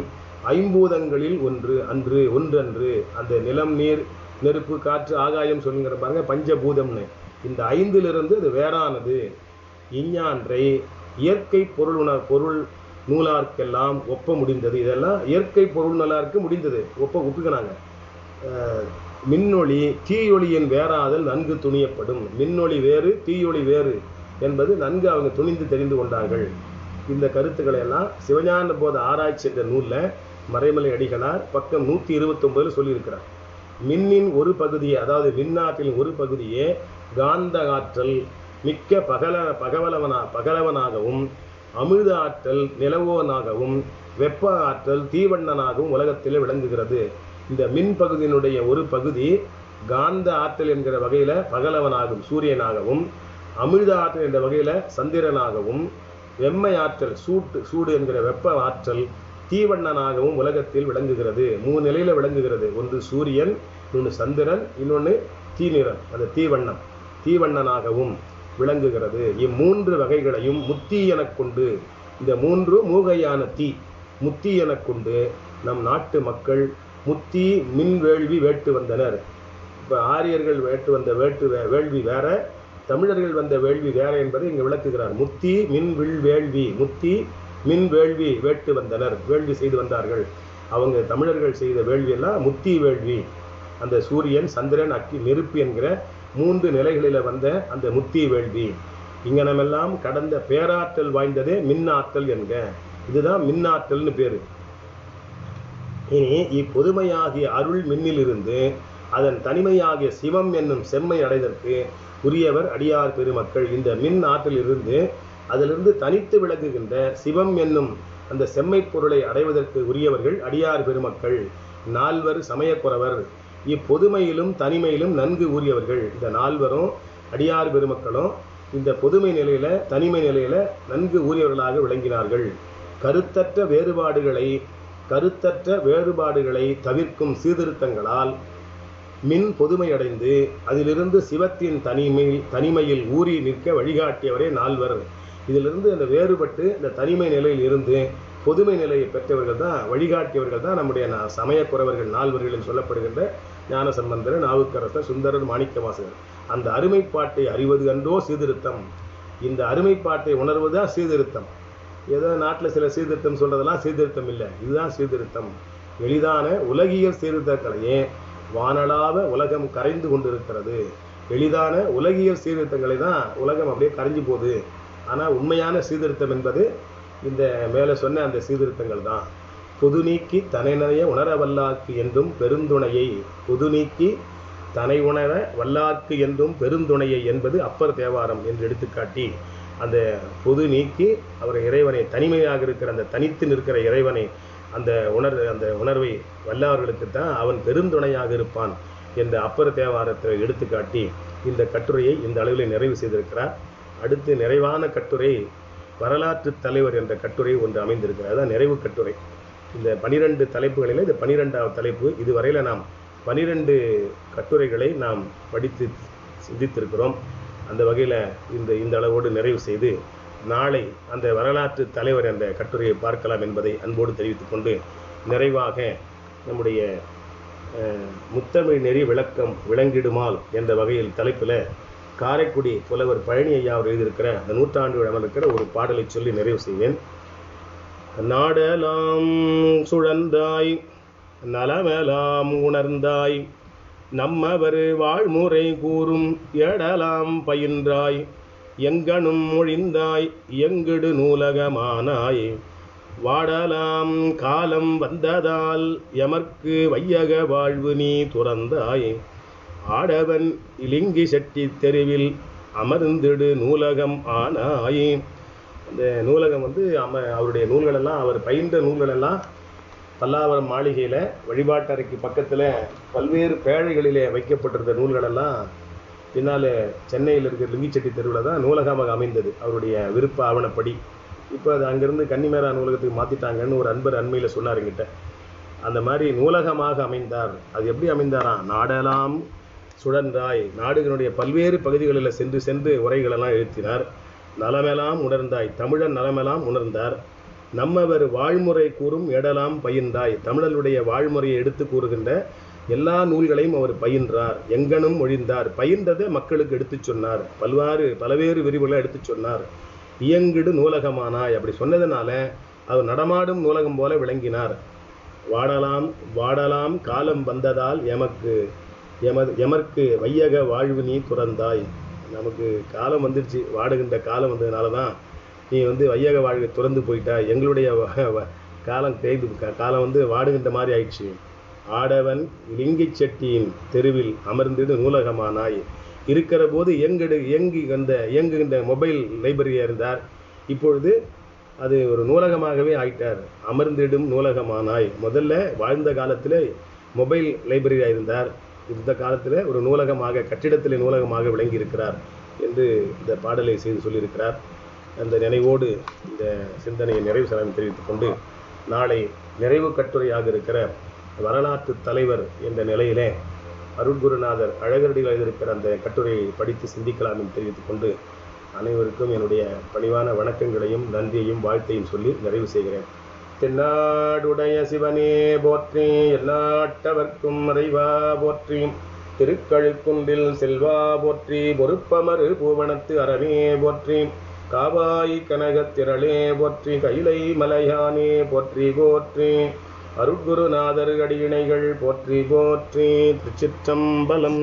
ஐம்பூதங்களில் ஒன்றன்று. அந்த நிலம், நீர், நெருப்பு, காற்று, ஆகாயம் சொல்லுங்கிற பாருங்க, பஞ்சபூதம்னு. இந்த 5லிருந்து அது வேறானது. இஞ்ஞான்றை இயற்கை பொருள் நூலார்க்கெல்லாம் ஒப்ப முடிந்தது. இதெல்லாம் இயற்கை பொருள் நல்லாருக்கு முடிந்தது, ஒப்புக்கினாங்க. மின்னொளி தீயொளியின் வேறாதல் நன்கு துணியப்படும். மின்னொளி வேறு தீயொளி வேறு என்பது நன்கு அவங்க துணிந்து தெரிந்து கொண்டார்கள். இந்த கருத்துக்களை எல்லாம் சிவஞான போத ஆராய்ச்சி என்ற நூலில் மறைமலை அடிகளார் பக்கம் 129 சொல்லியிருக்கிறார். மின்னின் ஒரு பகுதியே, அதாவது மின்னாற்றின் ஒரு பகுதியே காந்த ஆற்றல் மிக்க பகலவனாகவும் அமிர்த ஆற்றல் நிலவோனாகவும் வெப்ப ஆற்றல் தீவண்ணனாகவும் உலகத்திலே விளங்குகிறது. இந்த மின் பகுதியினுடைய ஒரு பகுதி காந்த ஆற்றல் என்கிற வகையில் பகலவனாகும் சூரியனாகவும், அமிர்த ஆற்றல் என்ற வகையில் சந்திரனாகவும், வெம்மை ஆற்றல் சூடு என்கிற வெப்ப ஆற்றல் தீவண்ணனாகவும் உலகத்தில் விளங்குகிறது. 3 நிலையில் விளங்குகிறது. ஒன்று சூரியன், இன்னொன்று சந்திரன், இன்னொன்று தீநிறன், அந்த தீவண்ணனாகவும் விளங்குகிறது. இம்மூன்று வகைகளையும் முத்தி எனக் கொண்டு, இந்த 3 மூகையான முத்தி எனக் கொண்டு நம் நாட்டு மக்கள் முத்தி மின் வேள்வி வேட்டு வந்தனர். இப்போ ஆரியர்கள் வேட்டு வந்த வேள்வி வேற, தமிழர்கள் வந்த வேள்வி வேற என்பதை இங்கே விளக்குகிறார். முத்தி மின் வேள்வி வேட்டு வந்தனர், வேள்வி செய்து வந்தார்கள். அவங்க தமிழர்கள் செய்த வேள்வி எல்லாம் முத்தி வேள்வி. அந்த சூரியன் சந்திரன் அக்கி நெருப்பு என்கிற 3 நிலைகளில் வந்த அந்த முத்தி வேள்வி. இங்கனமெல்லாம் கடந்த பேராற்றல் வாய்ந்ததே மின்னாற்றல் என்க. இதுதான் மின்னாற்றல்னு பேரு. இனி இப்பொதுமையாகிய அருள் மின்னிலிருந்து அதன் தனிமையாகிய சிவம் என்னும் செம்மை அடைதற்கு உரியவர் அடியார் பெருமக்கள். இந்த மின் ஆற்றிலிருந்து அதிலிருந்து தனித்து விளங்குகின்ற சிவம் என்னும் அந்த செம்மை பொருளை அடைவதற்கு உரியவர்கள் அடியார் பெருமக்கள். 4 சமயக்குறவர். இப்பொதுமையிலும் தனிமையிலும் நன்கு ஊறியவர்கள். இந்த 4 அடியார் பெருமக்களும் இந்த பொதுமை நிலையில தனிமை நிலையில நன்கு ஊறியவர்களாக விளங்கினார்கள். கருத்தற்ற வேறுபாடுகளை தவிர்க்கும் சீர்திருத்தங்களால் மின் பொதுமையடைந்து அதிலிருந்து சிவத்தின் தனிமையில் ஊறி நிற்க வழிகாட்டியவரே 4. இதிலிருந்து அந்த வேறுபட்டு இந்த தனிமை நிலையில் இருந்து பொதுமை நிலையை பெற்றவர்கள் தான், வழிகாட்டியவர்கள் தான் நம்முடைய சமயக்குறவர்கள் 4 சொல்லப்படுகின்ற ஞானசம்பந்தர், நாவுக்கரசர், சுந்தரர், மாணிக்கவாசகர். அந்த அருமைப்பாட்டை அறிவது அன்றோ சீர்திருத்தம். இந்த அருமைப்பாட்டை உணர்வதுதான் சீர்திருத்தம். ஏதோ நாட்டில் சில சீர்திருத்தம் சொல்றதெல்லாம் சீர்திருத்தம் இல்லை, இதுதான் சீர்திருத்தம். எளிதான உலகியல் சீர்திருத்தங்களையே வானளாவ உலகம் கரைந்து கொண்டிருக்கிறது. எளிதான உலகியல் சீர்திருத்தங்களை தான் உலகம் அப்படியே கரைஞ்சு போகுது. ஆனால் உண்மையான சீர்திருத்தம் என்பது இந்த மேலே சொன்ன அந்த சீர்திருத்தங்கள் தான். பொது நீக்கி தனை நிறைய உணர வல்லார்க்கு என்றும் பெருந்துணையை, பொது நீக்கி தனை உணர வல்லார்க்கு என்றும் பெருந்துணையை என்பது அப்பர் தேவாரம் என்று எடுத்துக்காட்டி, அந்த பொது நீக்கி அவர் இறைவனை, தனிமையாக இருக்கிற அந்த தனித்து நிற்கிற இறைவனை, அந்த உணர்வை வல்லவர்களுக்கு தான் அவன் பெருந்துணையாக இருப்பான் என்ற அப்பர் தேவாரத்தை எடுத்துக்காட்டி இந்த கட்டுரையை இந்த அளவில் நிறைவு செய்திருக்கிறார். அடுத்து நிறைவான கட்டுரை வரலாற்று தலைவர் என்ற கட்டுரை ஒன்று அமைந்திருக்கிறது. அதுதான் நிறைவு கட்டுரை. இந்த 12 தலைப்புகளில் இது 12வது தலைப்பு. இதுவரையில் நாம் 12 கட்டுரைகளை நாம் படித்து சிந்தித்திருக்கிறோம். அந்த வகையில் இந்த அளவோடு நிறைவு செய்து நாளை அந்த வரலாற்று தலைவர் என்ற கட்டுரையை பார்க்கலாம் என்பதை அன்போடு தெரிவித்துக் கொண்டு, நிறைவாக நம்முடைய முத்தமிழ் நெறி விளக்கம் விளங்கிடுமால் என்ற வகையில் தலைப்பில் காரைக்குடி புலவர் பழனி ஐயா அவர் எழுதியிருக்கிற அந்த 100 ஆண்டு விழாவிற்கிற ஒரு பாடலை சொல்லி நிறைவு செய்வேன். நாடலாம் சுழந்தாய் நலமெலாம் உணர்ந்தாய் நம்மவர் வாழ்முறை கூறும் ஏடலாம் பயின்றாய் எங்கனும் மொழிந்தாய் இயங்கிடு நூலகமானாய் வாடலாம் காலம் வந்ததால் எமர்க்கு வையக வாழ்வு நீ துறந்தாய் ஆடவன் இலிங்கி செட்டி தெருவில் அமர்ந்திடு நூலகம் ஆனாய். அந்த நூலகம் அவருடைய நூல்களெல்லாம், அவர் பயின்ற நூல்களெல்லாம் பல்லாவரம் மாளிகையில் வழிபாட்டறைக்கு பக்கத்தில் பல்வேறு பேழைகளிலே வைக்கப்பட்டிருந்த நூல்களெல்லாம் பின்னால் சென்னையில் இருக்கிற லிங்கிச்செட்டி தெருவில் தான் நூலகமாக அமைந்தது அவருடைய விருப்ப ஆவணப்படி. இப்போ அது அங்கேருந்து கன்னிமேரா நூலகத்துக்கு மாற்றிட்டாங்கன்னு ஒரு அன்பர் அண்மையில் சொன்னார் என்கிட்ட. அந்த மாதிரி நூலகமாக அமைந்தார். அது எப்படி அமைந்தாராம்? நாடெல்லாம் சுழன்றாய், நாடுகளுடைய பல்வேறு பகுதிகளில் சென்று உரைகளெல்லாம் எழுத்தினார். நலமெல்லாம் உணர்ந்தாய், தமிழன் நலமெல்லாம் உணர்ந்தார். நம்மவர் வாழ்முறை கூறும் எடலாம் பயின்றாய், தமிழருடைய வாழ்முறையை எடுத்து கூறுகின்ற எல்லா நூல்களையும் அவர் பயின்றார். எங்கனும் மொழிந்தார், பயின்றதை மக்களுக்கு எடுத்து சொன்னார். பல்வேறு விரிவுகளை எடுத்து சொன்னார். இயங்கிடு நூலகமானாய், அப்படி சொன்னதுனால அவர் நடமாடும் நூலகம் போல விளங்கினார். வாடலாம் காலம் வந்ததால் எமர்க்கு வையக வாழ்வு நீ துறந்தாய். நமக்கு காலம் வந்துடுச்சு, வாடுகின்ற காலம் வந்ததுனால தான் நீ வையக வாழ்வை துறந்து போயிட்டாய். எங்களுடைய காலம் வாடுகின்ற மாதிரி ஆயிடுச்சு. ஆடவன் லிங்கி செட்டியின் தெருவில் அமர்ந்திடு நூலகமானாய். இருக்கிற போது இயங்குகின்ற மொபைல் லைப்ரரியாக இருந்தார். இப்பொழுது அது ஒரு நூலகமாகவே ஆயிட்டார். அமர்ந்திடும் நூலகமானாய். முதல்ல வாழ்ந்த காலத்தில் மொபைல் லைப்ரரியாக இருந்தார். இந்த காலத்தில் ஒரு நூலகமாக, கட்டிடத்தில் நூலகமாக விளங்கி இருக்கிறார் என்று இந்த பாடலை செய்து சொல்லியிருக்கிறார். அந்த நினைவோடு இந்த சிந்தனையை நிறைவு சலாம் தெரிவித்துக் கொண்டு, நாளை நிறைவு கட்டுரையாக இருக்கிற வரலாற்று தலைவர் என்ற நிலையிலே அருட்குருநாதர் அழகரடிகள் எழுதியிருக்கிற அந்த கட்டுரையை படித்து சிந்திக்கலாம் என்று தெரிவித்துக் கொண்டு, அனைவருக்கும் என்னுடைய பணிவான வணக்கங்களையும் நன்றியையும் வாழ்த்தையும் சொல்லி நிறைவு செய்கிறேன். தென்னாடுடைய சிவனே போற்றி, எந்நாட்டவர்க்கும் இறைவா போற்றி, திருக்கழுக்குன்றில் செல்வா போற்றி, பொறுப்பமரு பூவனத்து அறமே போற்றி, காவாய் கனகத்திரளே போற்றி, கைலை மலையானே போற்றி போற்றி, அருட்குருநாதர் அடியிணைகள் போற்றி போற்றி. திருச்சிற்றம்பலம்.